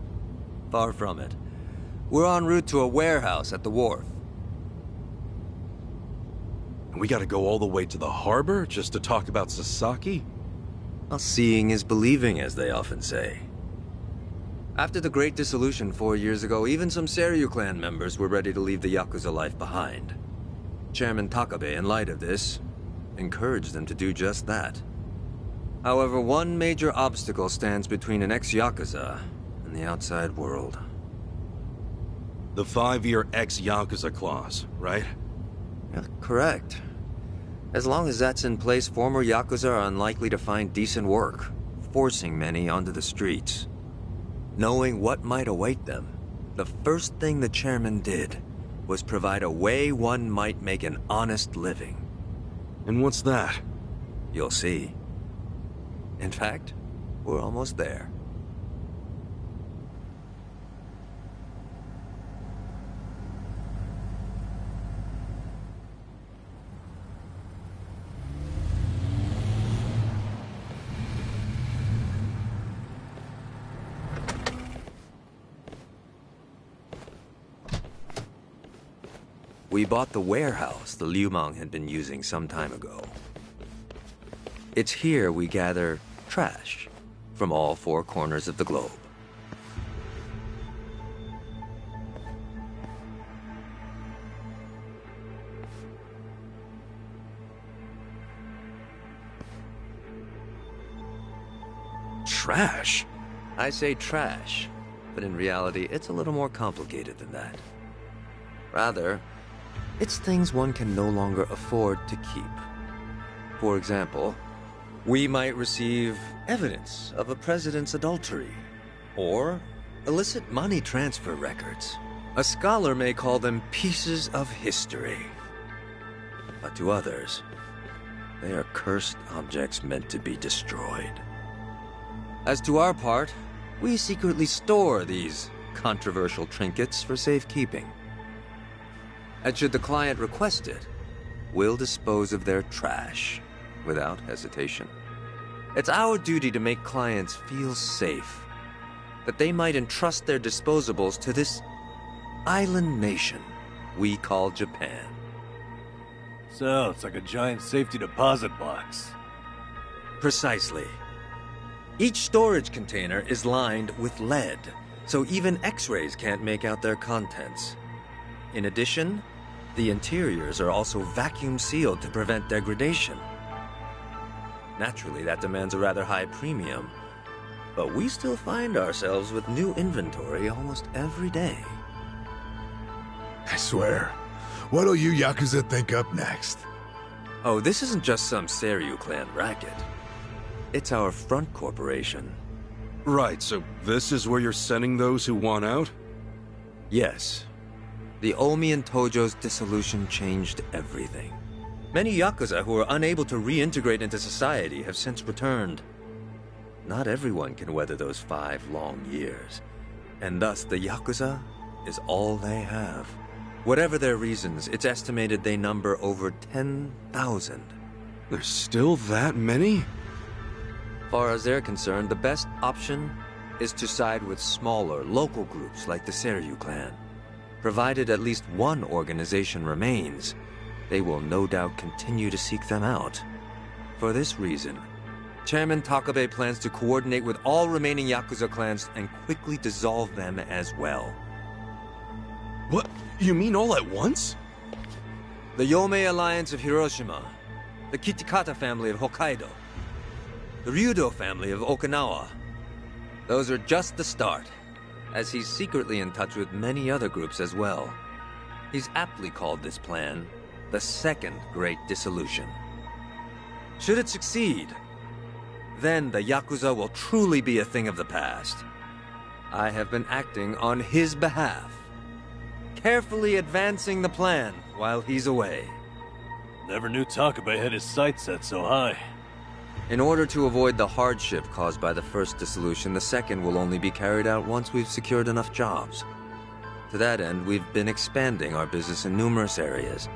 Far from it. We're en route to a warehouse at the wharf. And we gotta go all the way to the harbor just to talk about Sasaki? Well, seeing is believing, as they often say. After the Great Dissolution 4 years ago, even some Seiryu clan members were ready to leave the Yakuza life behind. Chairman Takabe, in light of this, encouraged them to do just that. However, one major obstacle stands between an ex-Yakuza and the outside world. The 5-year ex-Yakuza clause, right? Yeah, correct. As long as that's in place, former Yakuza are unlikely to find decent work, forcing many onto the streets. Knowing what might await them, the first thing the chairman did was provide a way one might make an honest living. And what's that? You'll see. In fact, we're almost there. We bought the warehouse the Liumang had been using some time ago. It's here we gather trash from all 4 corners of the globe. Trash? I say trash, but in reality, it's a little more complicated than that. Rather, it's things one can no longer afford to keep. For example, we might receive evidence of a president's adultery, or illicit money transfer records. A scholar may call them pieces of history. But to others, they are cursed objects meant to be destroyed. As to our part, we secretly store these controversial trinkets for safekeeping. And should the client request it, we'll dispose of their trash without hesitation. It's our duty to make clients feel safe, that they might entrust their disposables to this island nation we call Japan. So, it's like a giant safety deposit box. Precisely. Each storage container is lined with lead, so even X-rays can't make out their contents. In addition, the interiors are also vacuum sealed to prevent degradation. Naturally, that demands a rather high premium. But we still find ourselves with new inventory almost every day. I swear. What'll you Yakuza think up next? Oh, this isn't just some Seiryu clan racket. It's our front corporation. Right, so this is where you're sending those who want out? Yes. The Omi and Tojo's dissolution changed everything. Many Yakuza who are unable to reintegrate into society have since returned. Not everyone can weather those 5 long years, and thus the Yakuza is all they have. Whatever their reasons, it's estimated they number over 10,000. There's still that many? Far as they're concerned, the best option is to side with smaller, local groups like the Seiryu clan. Provided at least one organization remains, they will no doubt continue to seek them out. For this reason, Chairman Takabe plans to coordinate with all remaining Yakuza clans and quickly dissolve them as well. What? You mean all at once? The Yomei Alliance of Hiroshima, the Kitakata family of Hokkaido, the Ryudo family of Okinawa. Those are just the start, as he's secretly in touch with many other groups as well. He's aptly called this plan the Second Great Dissolution. Should it succeed, then the Yakuza will truly be a thing of the past. I have been acting on his behalf, carefully advancing the plan while he's away. Never knew Takabe had his sights set so high. In order to avoid the hardship caused by the first dissolution, the second will only be carried out once we've secured enough jobs. To that end, we've been expanding our business in numerous areas.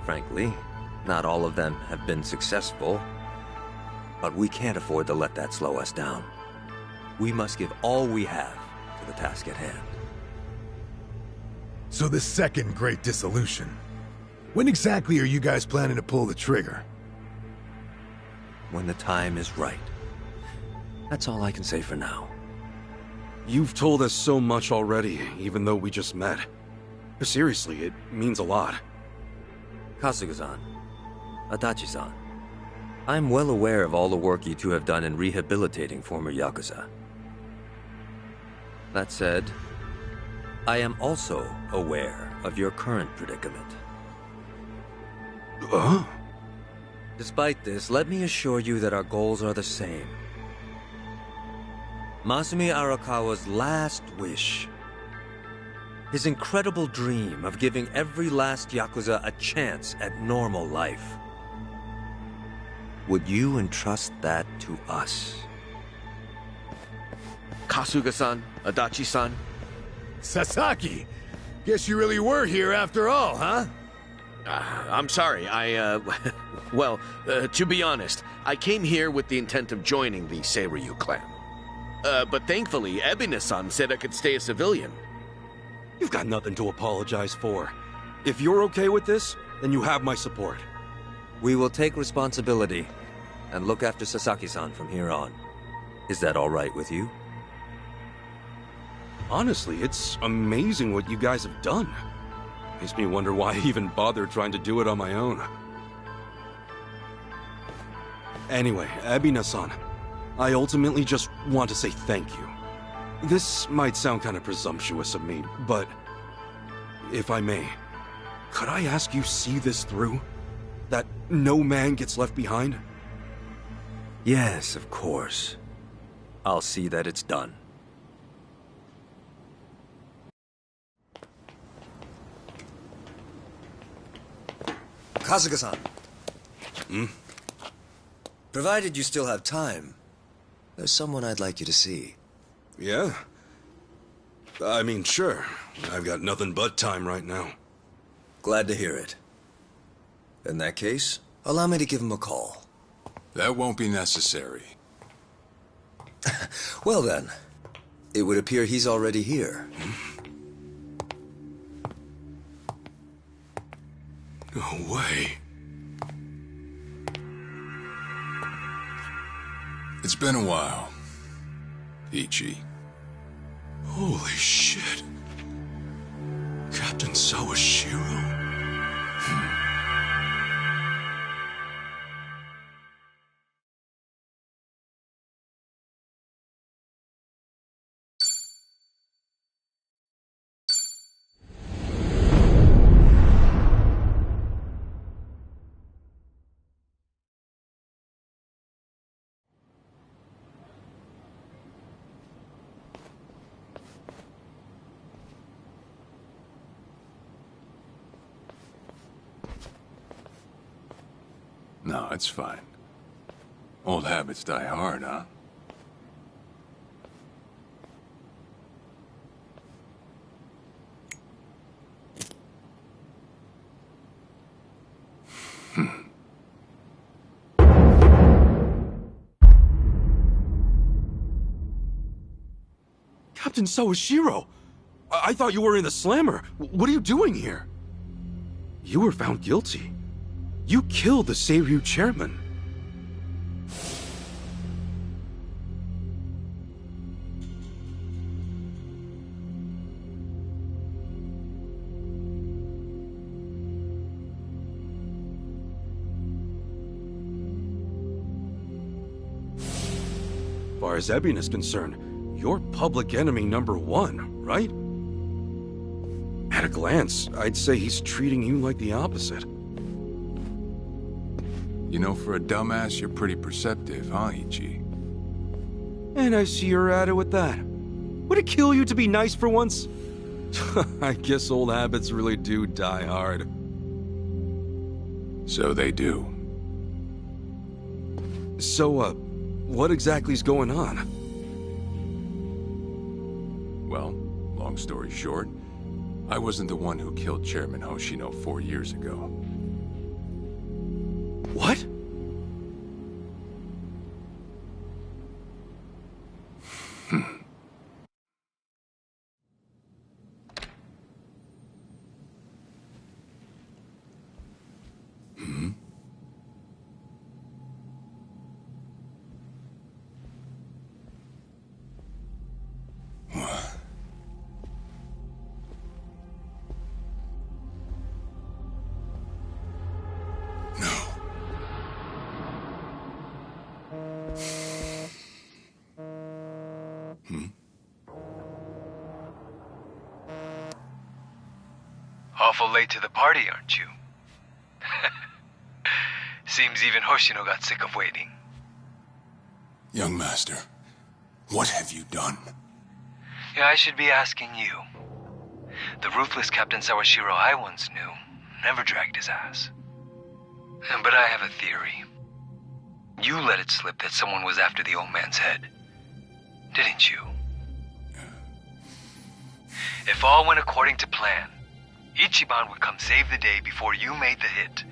Frankly, not all of them have been successful, but we can't afford to let that slow us down. We must give all we have to the task at hand. So the Second Great Dissolution. When exactly are you guys planning to pull the trigger? When the time is right. That's all I can say for now. You've told us so much already, even though we just met. Seriously, it means a lot. Kasuga-san, Adachi-san, I'm well aware of all the work you two have done in rehabilitating former Yakuza. That said, I am also aware of your current predicament. Despite this, let me assure you that our goals are the same. Masumi Arakawa's last wish, his incredible dream of giving every last Yakuza a chance at normal life. Would you entrust that to us? Kasuga-san, Adachi-san. Sasaki! Guess you really were here after all, huh? I'm sorry, well, to be honest, I came here with the intent of joining the Seiryu clan. But thankfully, Ebina-san said I could stay a civilian. You've got nothing to apologize for. If you're okay with this, then you have my support. We will take responsibility and look after Sasaki-san from here on. Is that all right with you? Honestly, it's amazing what you guys have done. Makes me wonder why I even bothered trying to do it on my own. Anyway, Ebina-san, I ultimately just want to say thank you. This might sound kind of presumptuous of me, but if I may, could I ask you see this through? That no man gets left behind? Yes, of course. I'll see that it's done. Kasuga-san. Provided you still have time, there's someone I'd like you to see. Yeah? I mean, sure. I've got nothing but time right now. Glad to hear it. In that case, allow me to give him a call. That won't be necessary. Well then, it would appear he's already here. No way. It's been a while, Ichi. Holy shit. Captain Sawashiro? No, it's fine. Old habits die hard, huh? Captain Sawashiro! I thought you were in the slammer. What are you doing here? You were found guilty. You killed the Seiryu chairman. As far as Ebion is concerned, you're public enemy #1, right? At a glance, I'd say he's treating you like the opposite. You know, for a dumbass, you're pretty perceptive, huh, Ichi? And I see you're at it with that. Would it kill you to be nice for once? I guess old habits really do die hard. So they do. So, what exactly's going on? Well, long story short, I wasn't the one who killed Chairman Hoshino 4 years ago. What? Awful late to the party, aren't you? Seems even Hoshino got sick of waiting. Young master, what have you done? Yeah, I should be asking you. The ruthless Captain Sawashiro I once knew never dragged his ass. But I have a theory. You let it slip that someone was after the old man's head, didn't you? If all went according to plan, Ichiban would come save the day before you made the hit.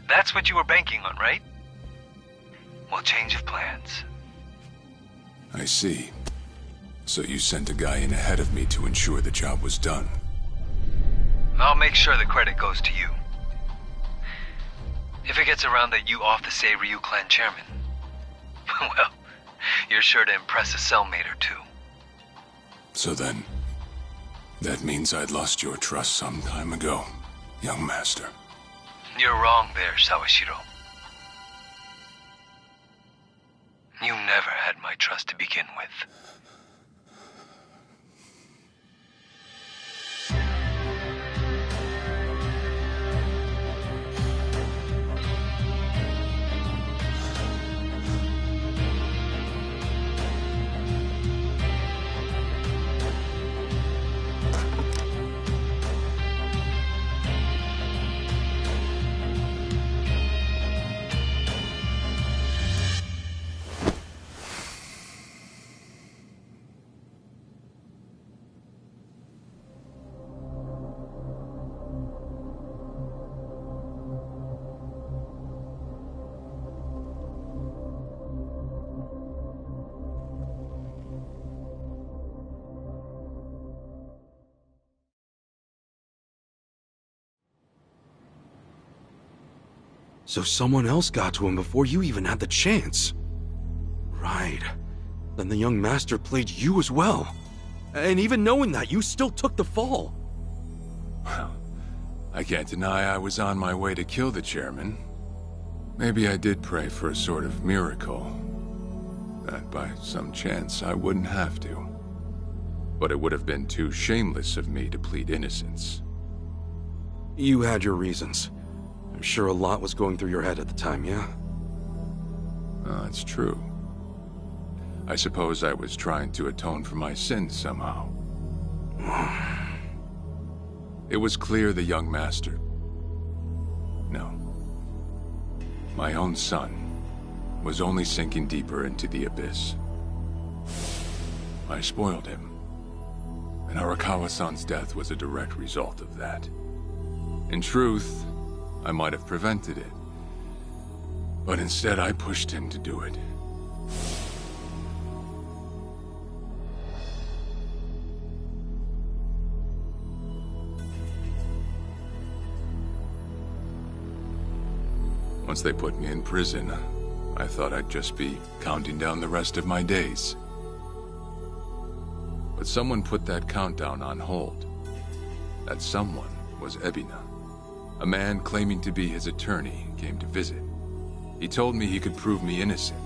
That's what you were banking on, right? Well, change of plans. I see. So you sent a guy in ahead of me to ensure the job was done. I'll make sure the credit goes to you. If it gets around that you off the Seiryu clan chairman, well, you're sure to impress a cellmate or two. So then, that means I'd lost your trust some time ago, young master. You're wrong there, Sawashiro. You never had my trust to begin with. So someone else got to him before you even had the chance. Right. Then the young master played you as well. And even knowing that, you still took the fall. Well, I can't deny I was on my way to kill the chairman. Maybe I did pray for a sort of miracle. That by some chance I wouldn't have to. But it would have been too shameless of me to plead innocence. You had your reasons. I'm sure a lot was going through your head at the time, yeah? That's true. I suppose I was trying to atone for my sins somehow. It was clear the young master... No. my own son, was only sinking deeper into the abyss. I spoiled him, and Arakawa-san's death was a direct result of that. In truth, I might have prevented it, but instead I pushed him to do it. Once they put me in prison, I thought I'd just be counting down the rest of my days. But someone put that countdown on hold. That someone was Ebina. A man claiming to be his attorney came to visit. He told me he could prove me innocent,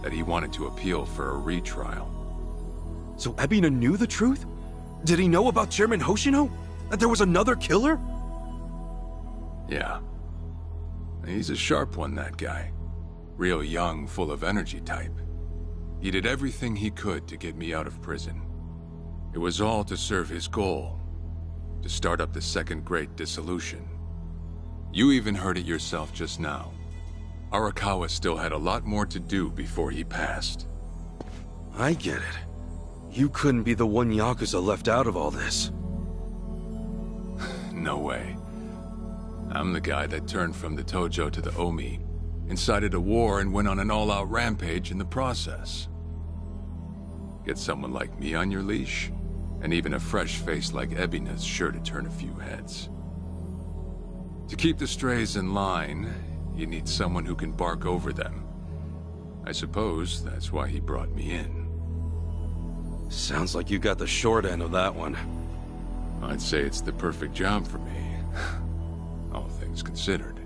that he wanted to appeal for a retrial. So Ebina knew the truth? Did he know about Chairman Hoshino? That there was another killer? Yeah. He's a sharp one, that guy. Real young, full of energy type. He did everything he could to get me out of prison. It was all to serve his goal, to start up the Second Great Dissolution. You even heard it yourself just now. Arakawa still had a lot more to do before he passed. I get it. You couldn't be the one Yakuza left out of all this. No way. I'm the guy that turned from the Tojo to the Omi, incited a war and went on an all-out rampage in the process. Get someone like me on your leash, and even a fresh face like Ebina's sure to turn a few heads. To keep the strays in line, you need someone who can bark over them. I suppose that's why he brought me in. Sounds like you got the short end of that one. I'd say it's the perfect job for me. All things considered.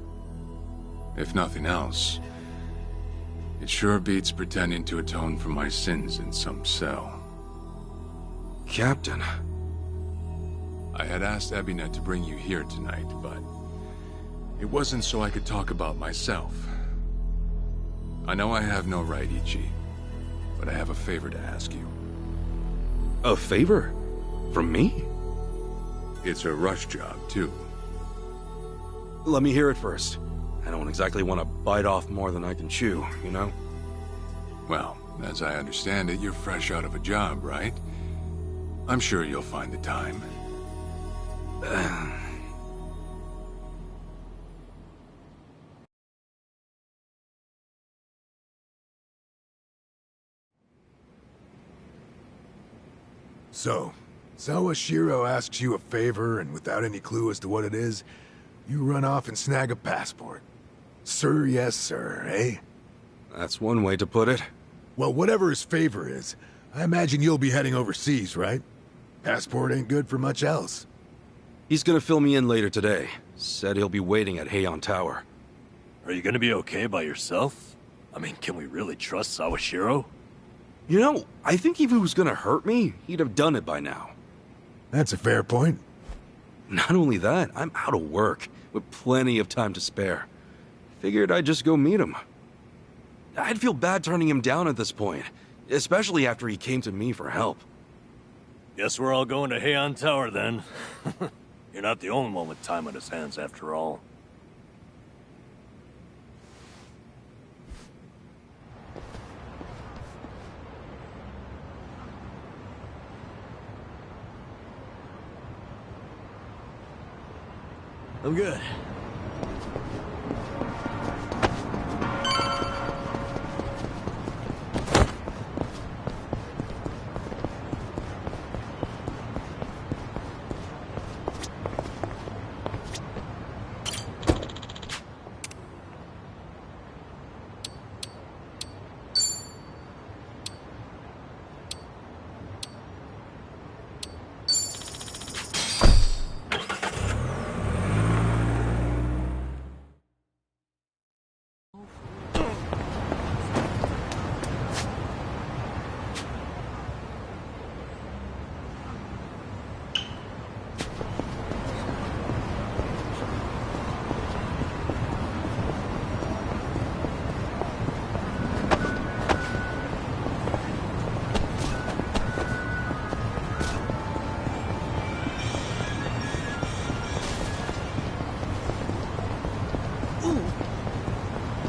If nothing else, it sure beats pretending to atone for my sins in some cell. Captain. I had asked Ebina to bring you here tonight, but it wasn't so I could talk about myself. I know I have no right, Ichi, but I have a favor to ask you. A favor? From me? It's a rush job, too. Let me hear it first. I don't exactly want to bite off more than I can chew, you know? Well, as I understand it, you're fresh out of a job, right? I'm sure you'll find the time. So, Sawashiro asks you a favor, and without any clue as to what it is, you run off and snag a passport. Sir, yes, sir, eh? That's one way to put it. Well, whatever his favor is, I imagine you'll be heading overseas, right? Passport ain't good for much else. He's gonna fill me in later today. Said he'll be waiting at Heian Tower. Are you gonna be okay by yourself? I mean, can we really trust Sawashiro? You know, I think if he was gonna hurt me, he'd have done it by now. That's a fair point. Not only that, I'm out of work, with plenty of time to spare. Figured I'd just go meet him. I'd feel bad turning him down at this point, especially after he came to me for help. Guess we're all going to Heian Tower then. You're not the only one with time on his hands after all. I'm good.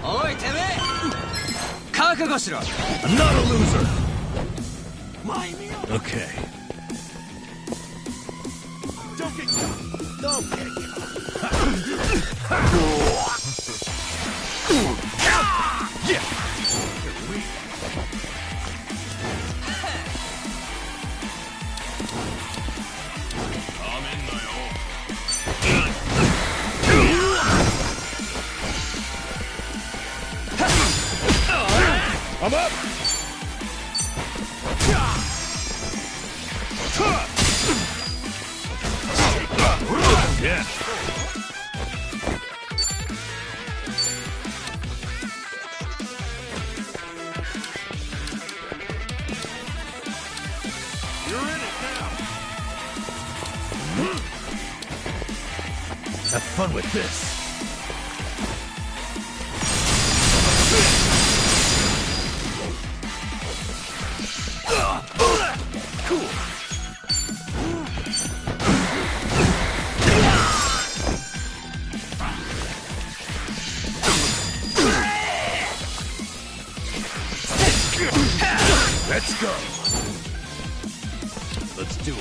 おいてめえ覚悟しろ I'm not a loser. Okay. Don't get Don't get Yeah. I'm up! Yeah. You're in it now! Have fun with this. Cool. Let's go. Let's do it.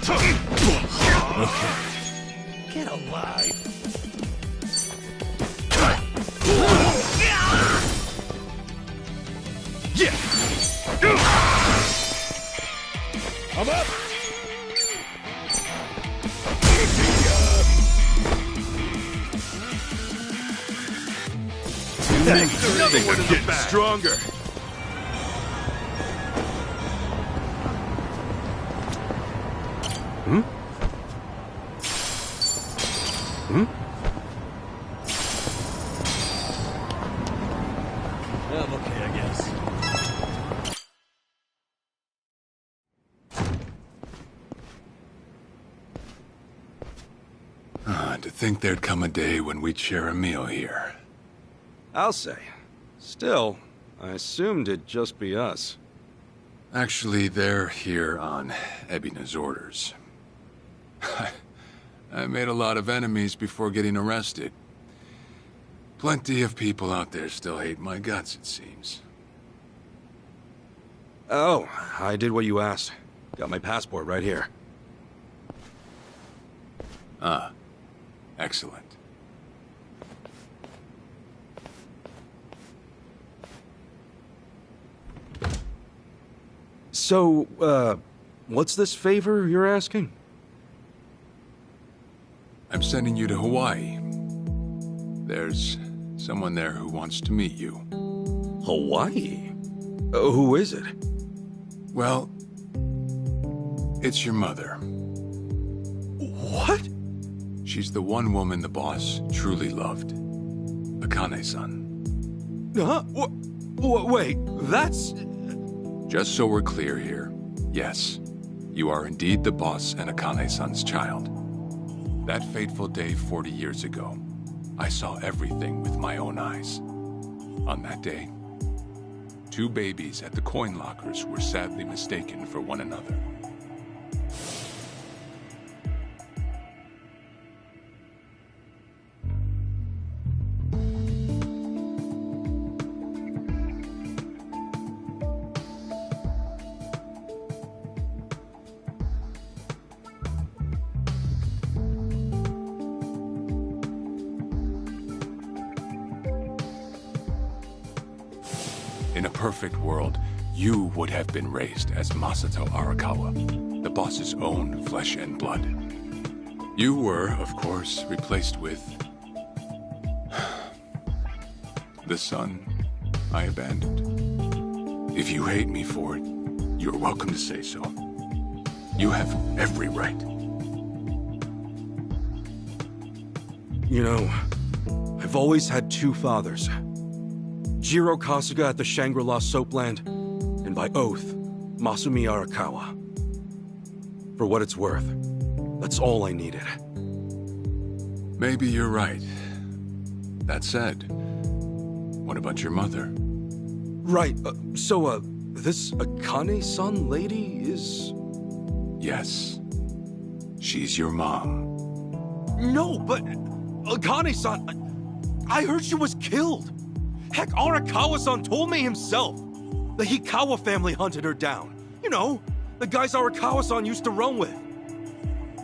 Okay. Get alive. Yeah. I'm up! Another one in the Getting bag. stronger. I'm okay, I guess. To think there'd come a day when we'd share a meal here. I'll say. Still, I assumed it'd just be us. Actually, they're here on Ebina's orders. I made a lot of enemies before getting arrested. Plenty of people out there still hate my guts, it seems. Oh, I did what you asked. Got my passport right here. Ah, excellent. So, what's this favor you're asking? I'm sending you to Hawaii. There's someone there who wants to meet you. Hawaii? Who is it? Well, it's your mother. What? She's the one woman the boss truly loved. Akane-san. Huh? Wait, that's... Just so we're clear here, yes, you are indeed the boss and Akane-san's child. That fateful day 40 years ago, I saw everything with my own eyes. On that day, 2 babies at the coin lockers were sadly mistaken for one another. In a perfect world, you would have been raised as Masato Arakawa, the boss's own flesh and blood. You were, of course, replaced with... the son I abandoned. If you hate me for it, you're welcome to say so. You have every right. You know, I've always had 2 fathers. Jiro Kasuga at the Shangri-La Soapland, and by oath, Masumi Arakawa. For what it's worth, that's all I needed. Maybe you're right. That said, what about your mother? Right, so, this Akane-san lady is... Yes, She's your mom. No, but Akane-san, I heard she was killed. Heck, Arakawa-san told me himself. The Hikawa family hunted her down. You know, the guys Arakawa-san used to run with.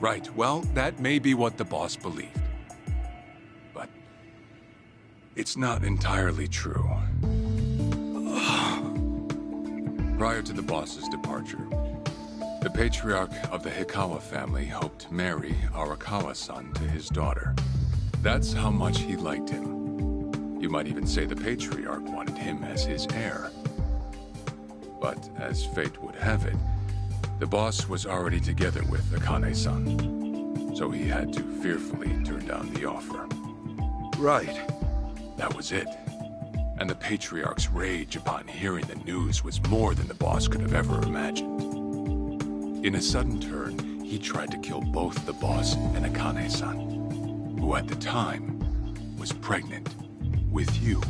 Right, well, that may be what the boss believed. But it's not entirely true. Prior to the boss's departure, the patriarch of the Hikawa family hoped to marry Arakawa-san to his daughter. That's how much he liked him. You might even say the patriarch wanted him as his heir. But as fate would have it, the boss was already together with Akane-san, so he had to fearfully turn down the offer. Right. That was it. And the patriarch's rage upon hearing the news was more than the boss could have ever imagined. In a sudden turn, he tried to kill both the boss and Akane-san, who at the time was pregnant with you.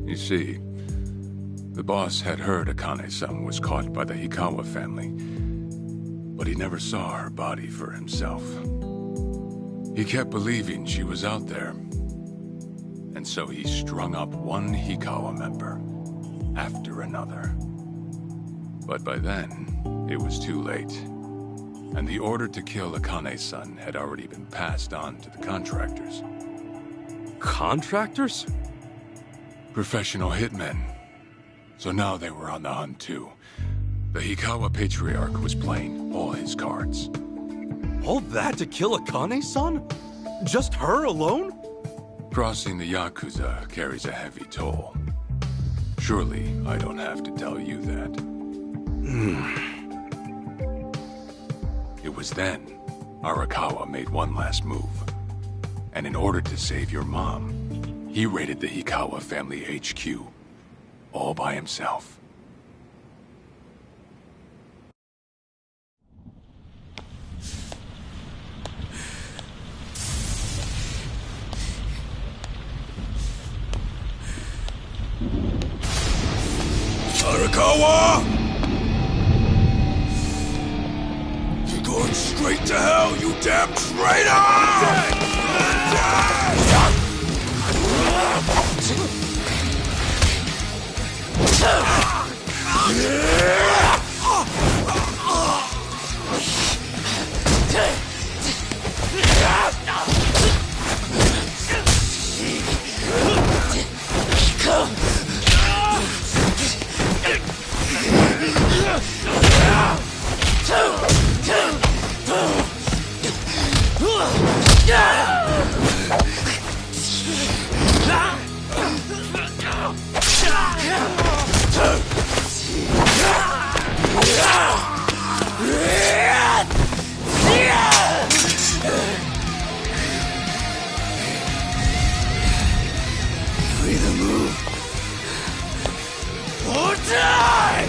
You see, the boss had heard Akane-san was caught by the Hikawa family, but he never saw her body for himself. He kept believing she was out there, and so he strung up one Hikawa member after another. But by then, it was too late, and the order to kill Akane-san had already been passed on to the contractors. Contractors? Professional hitmen. So now they were on the hunt too. The Hikawa Patriarch was playing all his cards. All that to kill Akane-san? Just her alone? Crossing the Yakuza carries a heavy toll. Surely I don't have to tell you that. It was then Arakawa made one last move. And in order to save your mom, he raided the Hikawa family HQ, all by himself. Arakawa! You're going straight to hell, you damn traitor! You either move or die!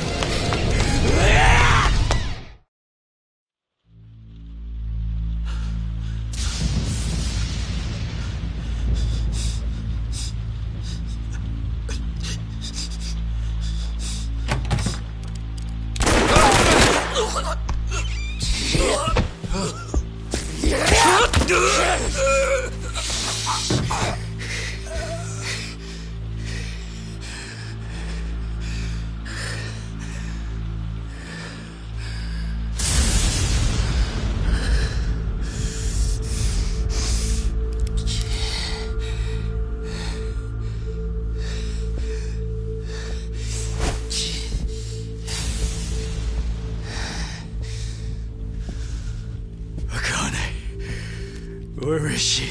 Where is she,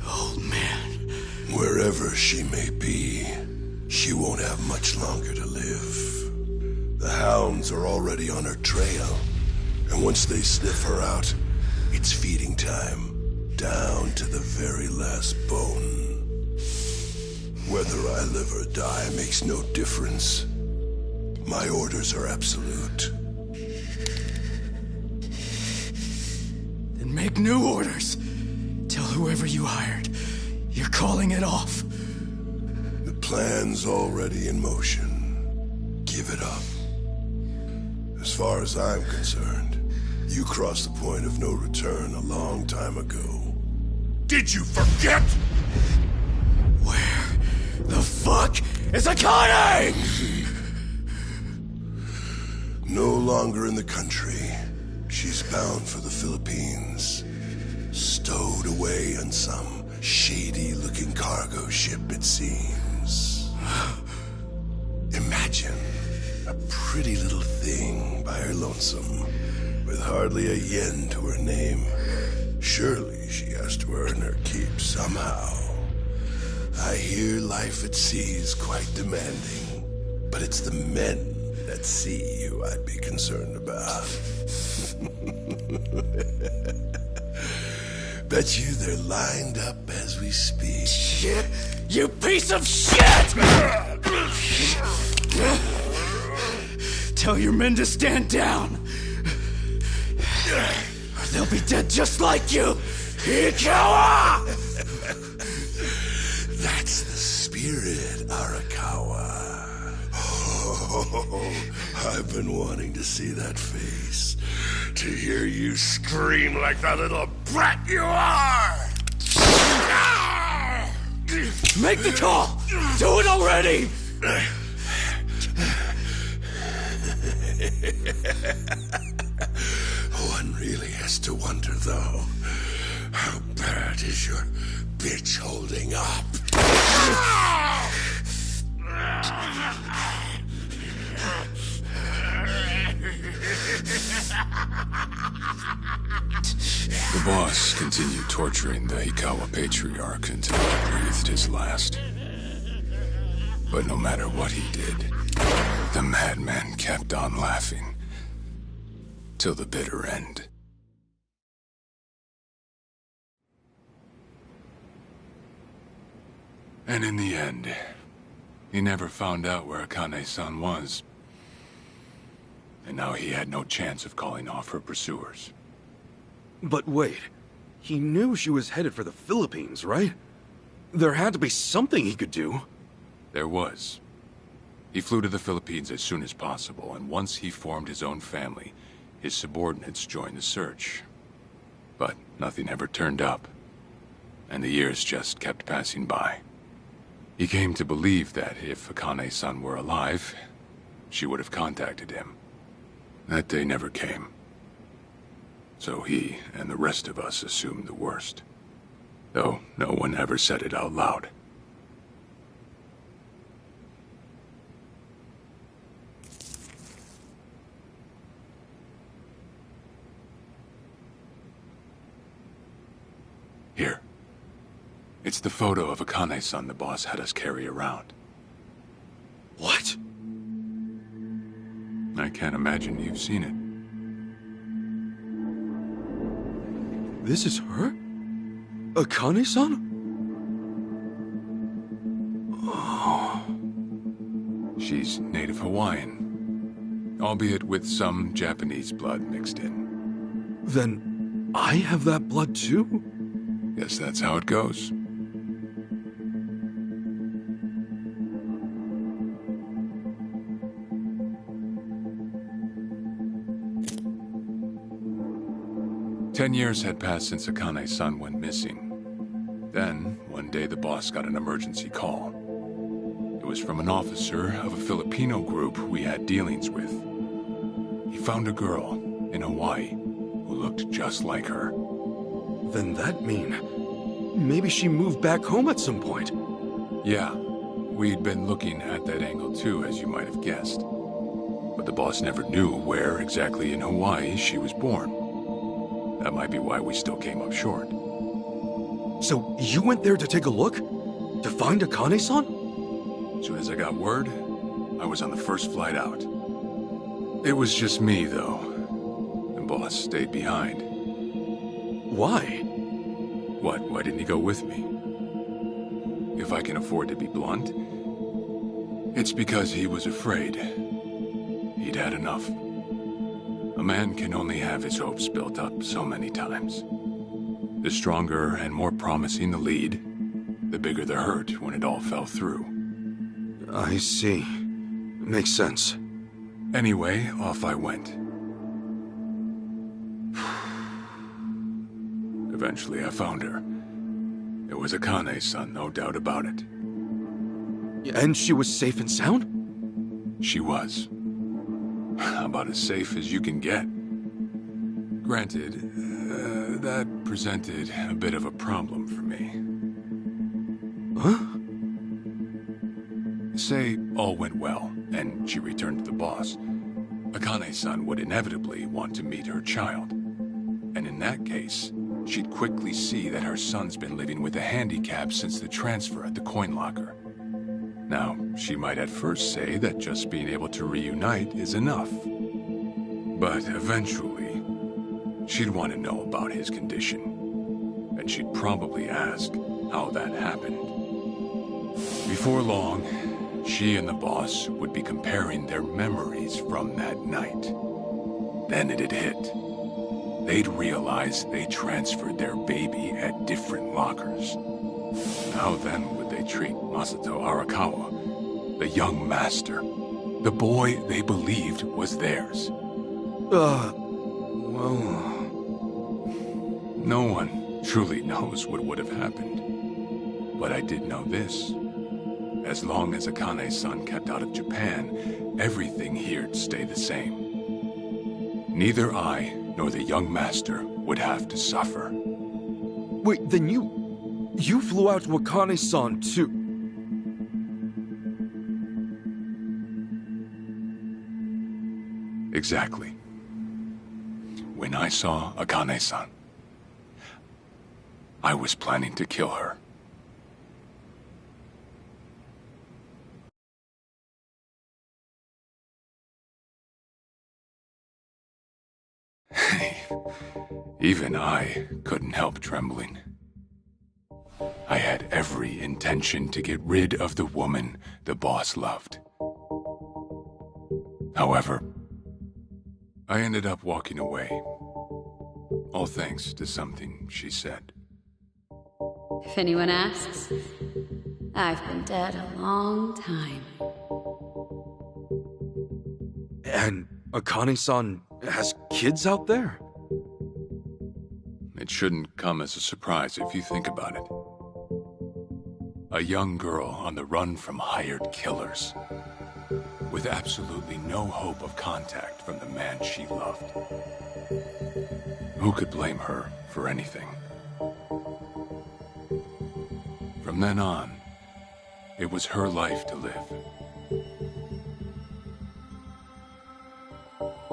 old man? Wherever she may be, she won't have much longer to live. The hounds are already on her trail, and once they sniff her out, it's feeding time, down to the very last bone. Whether I live or die makes no difference. My orders are absolute. Then make new orders. Tell Whoever you hired, you're calling it off. The plan's already in motion. Give it up. As far as I'm concerned, you crossed the point of no return a long time ago. Did you forget? Where the fuck is Akane? No longer in the country. She's bound for the Philippines. Stowed away on some shady-looking cargo ship, it seems. Imagine a pretty little thing by her lonesome, with hardly a yen to her name. Surely she has to earn her keep somehow. I hear life at sea is quite demanding, but it's the men at sea who I'd be concerned about. Bet you they're lined up as we speak. Shit! You piece of shit! Tell your men to stand down, or they'll be dead just like you, Ikawa! That's the spirit, Arakawa. Oh, I've been wanting to see that face. To hear you scream like the little brat you are! Make the call! Do it already! One really has to wonder, though, how bad is your bitch holding up? The boss continued torturing the Hikawa patriarch until he breathed his last. But no matter what he did, the madman kept on laughing. Till the bitter end. And in the end, he never found out where Akane-san was. And now he had no chance of calling off her pursuers. But wait, he knew she was headed for the Philippines, right? There had to be something he could do. There was. He flew to the Philippines as soon as possible, and once he formed his own family, his subordinates joined the search. But nothing ever turned up, and the years just kept passing by. He came to believe that if Akane-san were alive, she would have contacted him. That day never came. So he and the rest of us assumed the worst. Though no one ever said it out loud. Here. It's the photo of Akane-san the boss had us carry around. What? I can't imagine you've seen it. This is her? Akane-san? Oh. She's native Hawaiian, albeit with some Japanese blood mixed in. Then I have that blood too? Guess that's how it goes. Ten years had passed since Akane-san went missing. Then, one day the boss got an emergency call. It was from an officer of a Filipino group we had dealings with. He found a girl in Hawaii who looked just like her. Then that mean maybe she moved back home at some point. Yeah, we'd been looking at that angle too, as you might have guessed. But the boss never knew where exactly in Hawaii she was born. That might be why we still came up short. So you went there to take a look? To find Akane-san? As soon as I got word, I was on the first flight out. It was just me, though. The boss stayed behind. Why? What? Why didn't he go with me? If I can afford to be blunt, it's because he was afraid. He'd had enough. A man can only have his hopes built up so many times. The stronger and more promising the lead, the bigger the hurt when it all fell through. I see. Makes sense. Anyway, off I went. Eventually, I found her. It was Akane's son, no doubt about it. And she was safe and sound? She was. About as safe as you can get. Granted, that presented a bit of a problem for me. Huh? Say all went well, and she returned to the boss. Akane's son would inevitably want to meet her child. And in that case, she'd quickly see that her son's been living with a handicap since the transfer at the coin locker. Now, she might at first say that just being able to reunite is enough. But eventually, she'd want to know about his condition. And she'd probably ask how that happened. Before long, she and the boss would be comparing their memories from that night. Then it'd hit. They'd realize they transferred their baby at different lockers. How then would they treat Masato Arakawa, the young master, the boy they believed was theirs? Well... No one truly knows what would have happened. But I did know this. As long as Akane's son kept out of Japan, everything here'd stay the same. Neither I nor the young master would have to suffer. Wait, then you flew out to Akane-san too? Exactly. When I saw Akane-san, I was planning to kill her. Even I couldn't help trembling. I had every intention to get rid of the woman the boss loved. However, I ended up walking away, all thanks to something she said. If anyone asks, I've been dead a long time. And Akane-san has kids out there? It shouldn't come as a surprise if you think about it. A young girl on the run from hired killers, with absolutely no hope of contact from the man she loved. Who could blame her for anything? From then on, it was her life to live.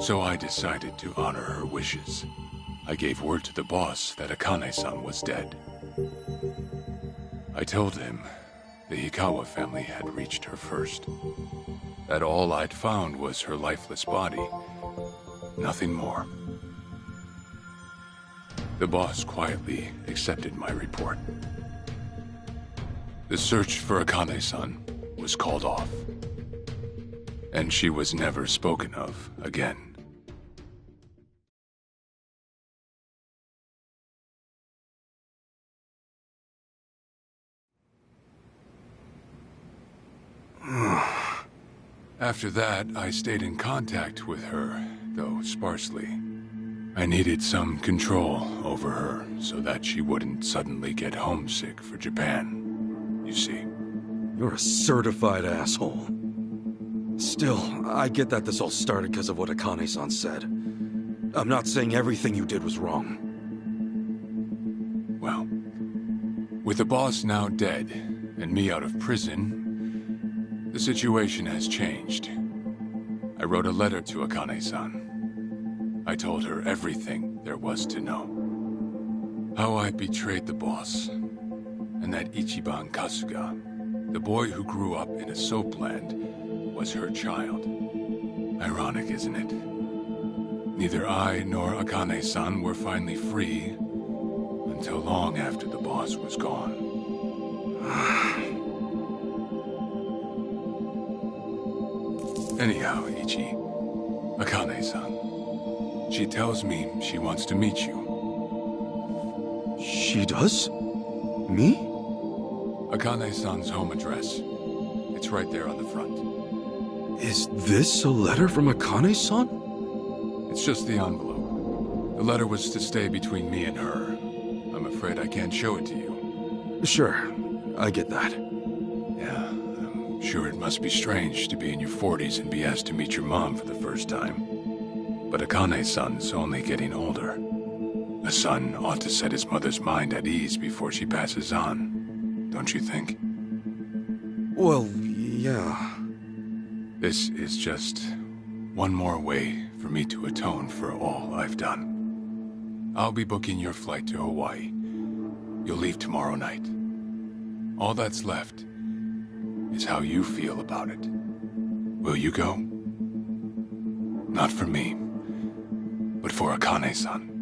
So I decided to honor her wishes. I gave word to the boss that Akane-san was dead. I told him the Hikawa family had reached her first. That all I'd found was her lifeless body. Nothing more. The boss quietly accepted my report. The search for Akane-san was called off. And she was never spoken of again. After that, I stayed in contact with her, though sparsely. I needed some control over her so that she wouldn't suddenly get homesick for Japan, you see. You're a certified asshole. Still, I get that this all started because of what Akane-san said. I'm not saying everything you did was wrong. Well, with the boss now dead and me out of prison, the situation has changed. I wrote a letter to Akane-san. I told her everything there was to know. How I betrayed the boss, and that Ichiban Kasuga, the boy who grew up in a soapland, was her child. Ironic, isn't it? Neither I nor Akane-san were finally free until long after the boss was gone. Anyhow, Ichi, Akane-san, she tells me she wants to meet you. She does? Me? Akane-san's home address. It's right there on the front. Is this a letter from Akane-san? It's just the envelope. The letter was to stay between me and her. I'm afraid I can't show it to you. Sure, I get that. Yeah, I'm sure it must be strange to be in your 40s and be asked to meet your mom for the first time. But Akane-san's only getting older. A son ought to set his mother's mind at ease before she passes on, don't you think? Well, yeah. This is just one more way for me to atone for all I've done. I'll be booking your flight to Hawaii. You'll leave tomorrow night. All that's left is how you feel about it. Will you go? Not for me, but for Akane-san.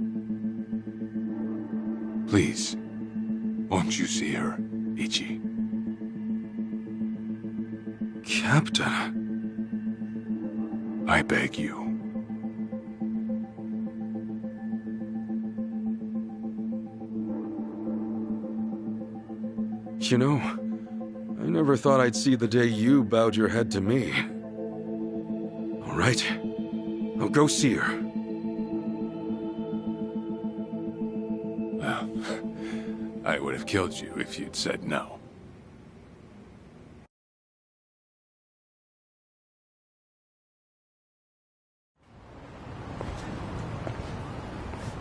Please, won't you see her, Ichi? Captain... I beg you. You know, I never thought I'd see the day you bowed your head to me. All right, I'll go see her. Well, I would have killed you if you'd said no.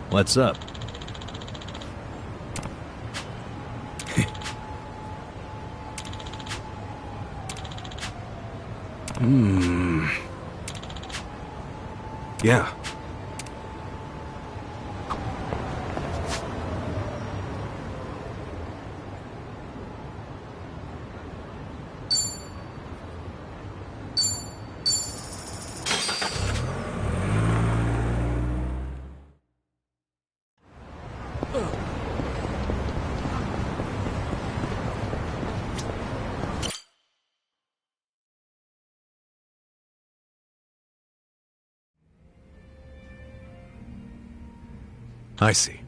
What's up? Yeah. I see.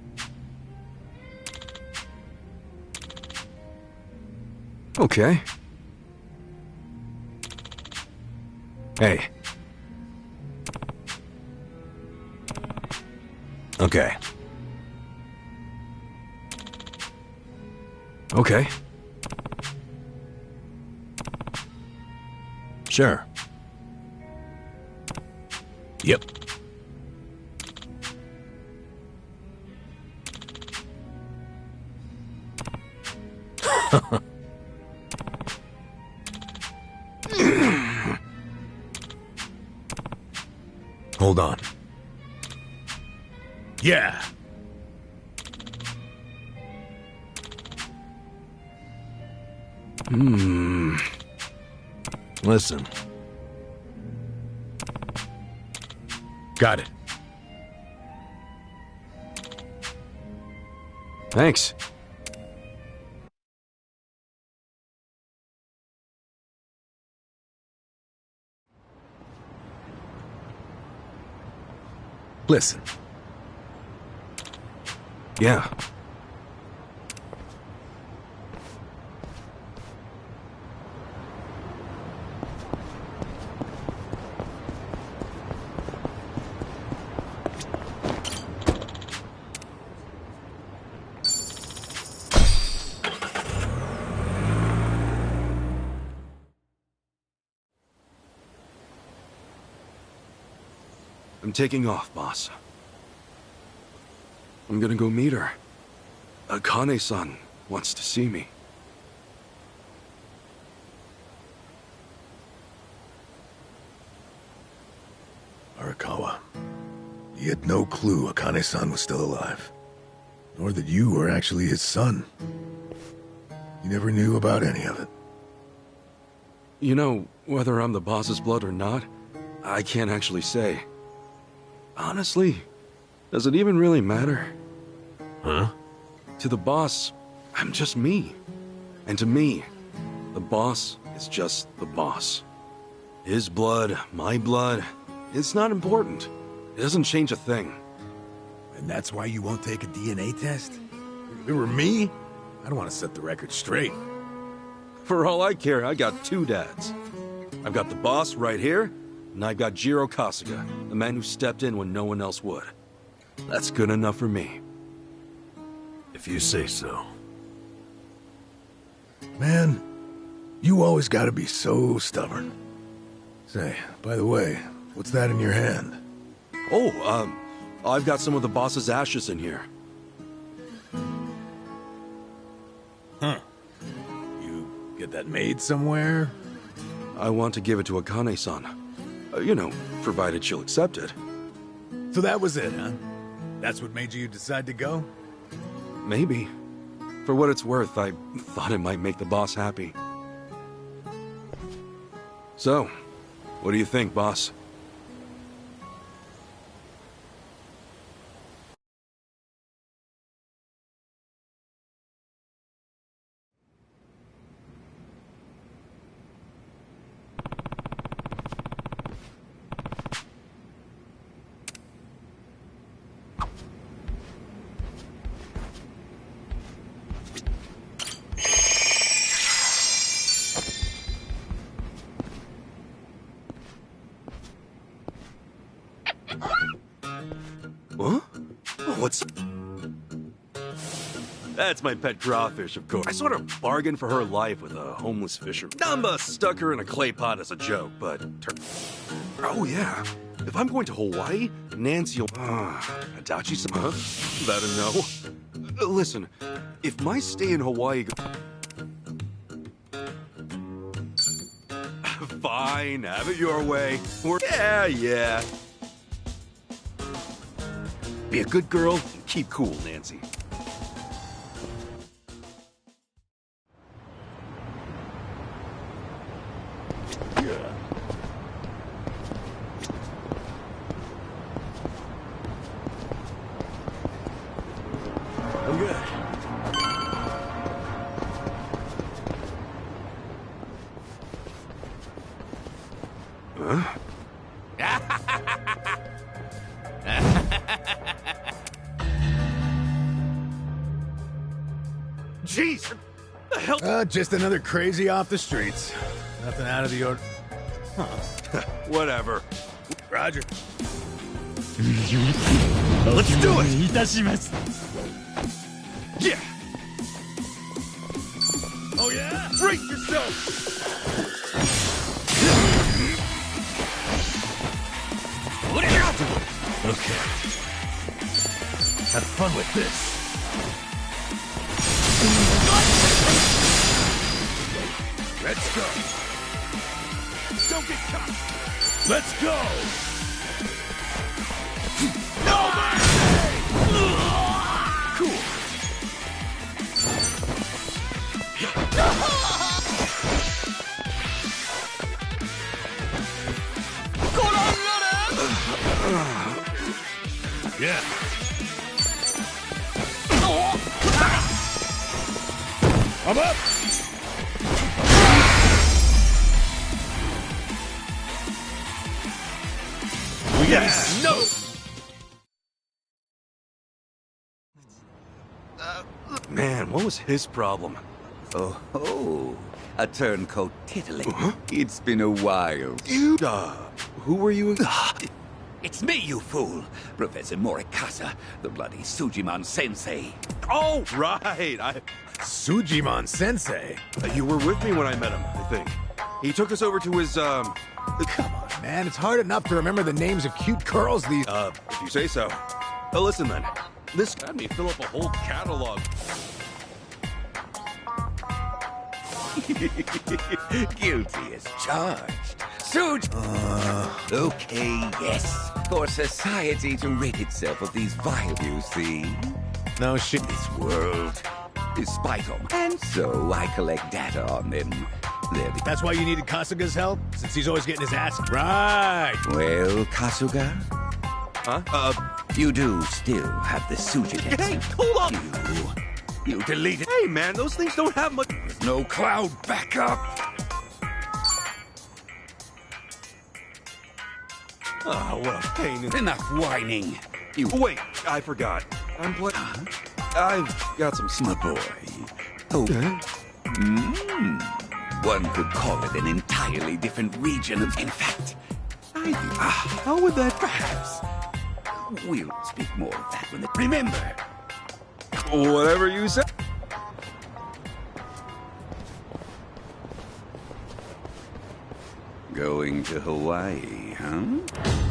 Okay. Hey. Okay. Okay. Sure. Yep. Hold on. Yeah. Listen. Got it. Thanks. Listen. Yeah. I'm taking off, boss. I'm gonna go meet her. Akane-san wants to see me. Arakawa, he had no clue Akane-san was still alive. Nor that you were actually his son. He never knew about any of it. You know, whether I'm the boss's blood or not, I can't actually say. Honestly, does it even really matter? Huh? To the boss, I'm just me. And to me, the boss is just the boss. His blood, my blood, it's not important. It doesn't change a thing. And that's why you won't take a DNA test? If it were me, I'd want to set the record straight. For all I care, I got two dads. I've got the boss right here, and I've got Jiro Kasuga, the man who stepped in when no one else would. That's good enough for me. If you say so. Man, you always gotta be so stubborn. Say, by the way, what's that in your hand? Oh, I've got some of the boss's ashes in here. Huh. You get that made somewhere? I want to give it to Akane-san. You know, provided she'll accept it. So that was it, huh? That's what made you decide to go? Maybe. For what it's worth, I thought it might make the boss happy. So, what do you think, boss? Huh? What's... That's my pet crawfish, of course. I sort of bargained for her life with a homeless fisherman. Dumba stuck her in a clay pot as a joke, but... Oh, yeah. If I'm going to Hawaii, Nancy will... Adachi-san? Huh? That a no? Listen, if my stay in Hawaii... Fine, have it your way. Yeah. Be a good girl and keep cool, Nancy. I'm good. Huh? Jeez! The hell? Just another crazy off the streets. Nothing out of the order. Huh. Whatever. Roger. Let's do it! Yeah! Oh yeah? Brace yourself! Okay. Have fun with this. Let's go. Don't get caught. Let's go! No mercy! Cool. Yeah. I'm up! Yes! No! Man, what was his problem? Oh, a turncoat tiddling. It's been a while. You, who were you? It's me, you fool! Professor Morikasa, the bloody Sujimon Sensei. Oh, right! Sujimon Sensei? You were with me when I met him, I think. He took us over to his, Come on, man. It's hard enough to remember the names of cute girls these... if you say so. Listen then. This had me fill up a whole catalog. Guilty as charged. Suit! Okay, yes. For society to rid itself of these vile, you see. No shit. This world is spite on. And so I collect data on them. That's why you needed Kasuga's help? Since he's always getting his ass... Right! Well, Kasuga? Huh? You do still have the Sujigetsu. Hey, hold on! You deleted... Hey, man, those things don't have much... No cloud backup! Oh, what a pain in... Enough whining! Wait, I forgot. I'm I've got some... My boy. Oh. One could call it an entirely different region of... In fact, how would that perhaps... We'll speak more of that when Remember! Whatever you say. Going to Hawaii, huh?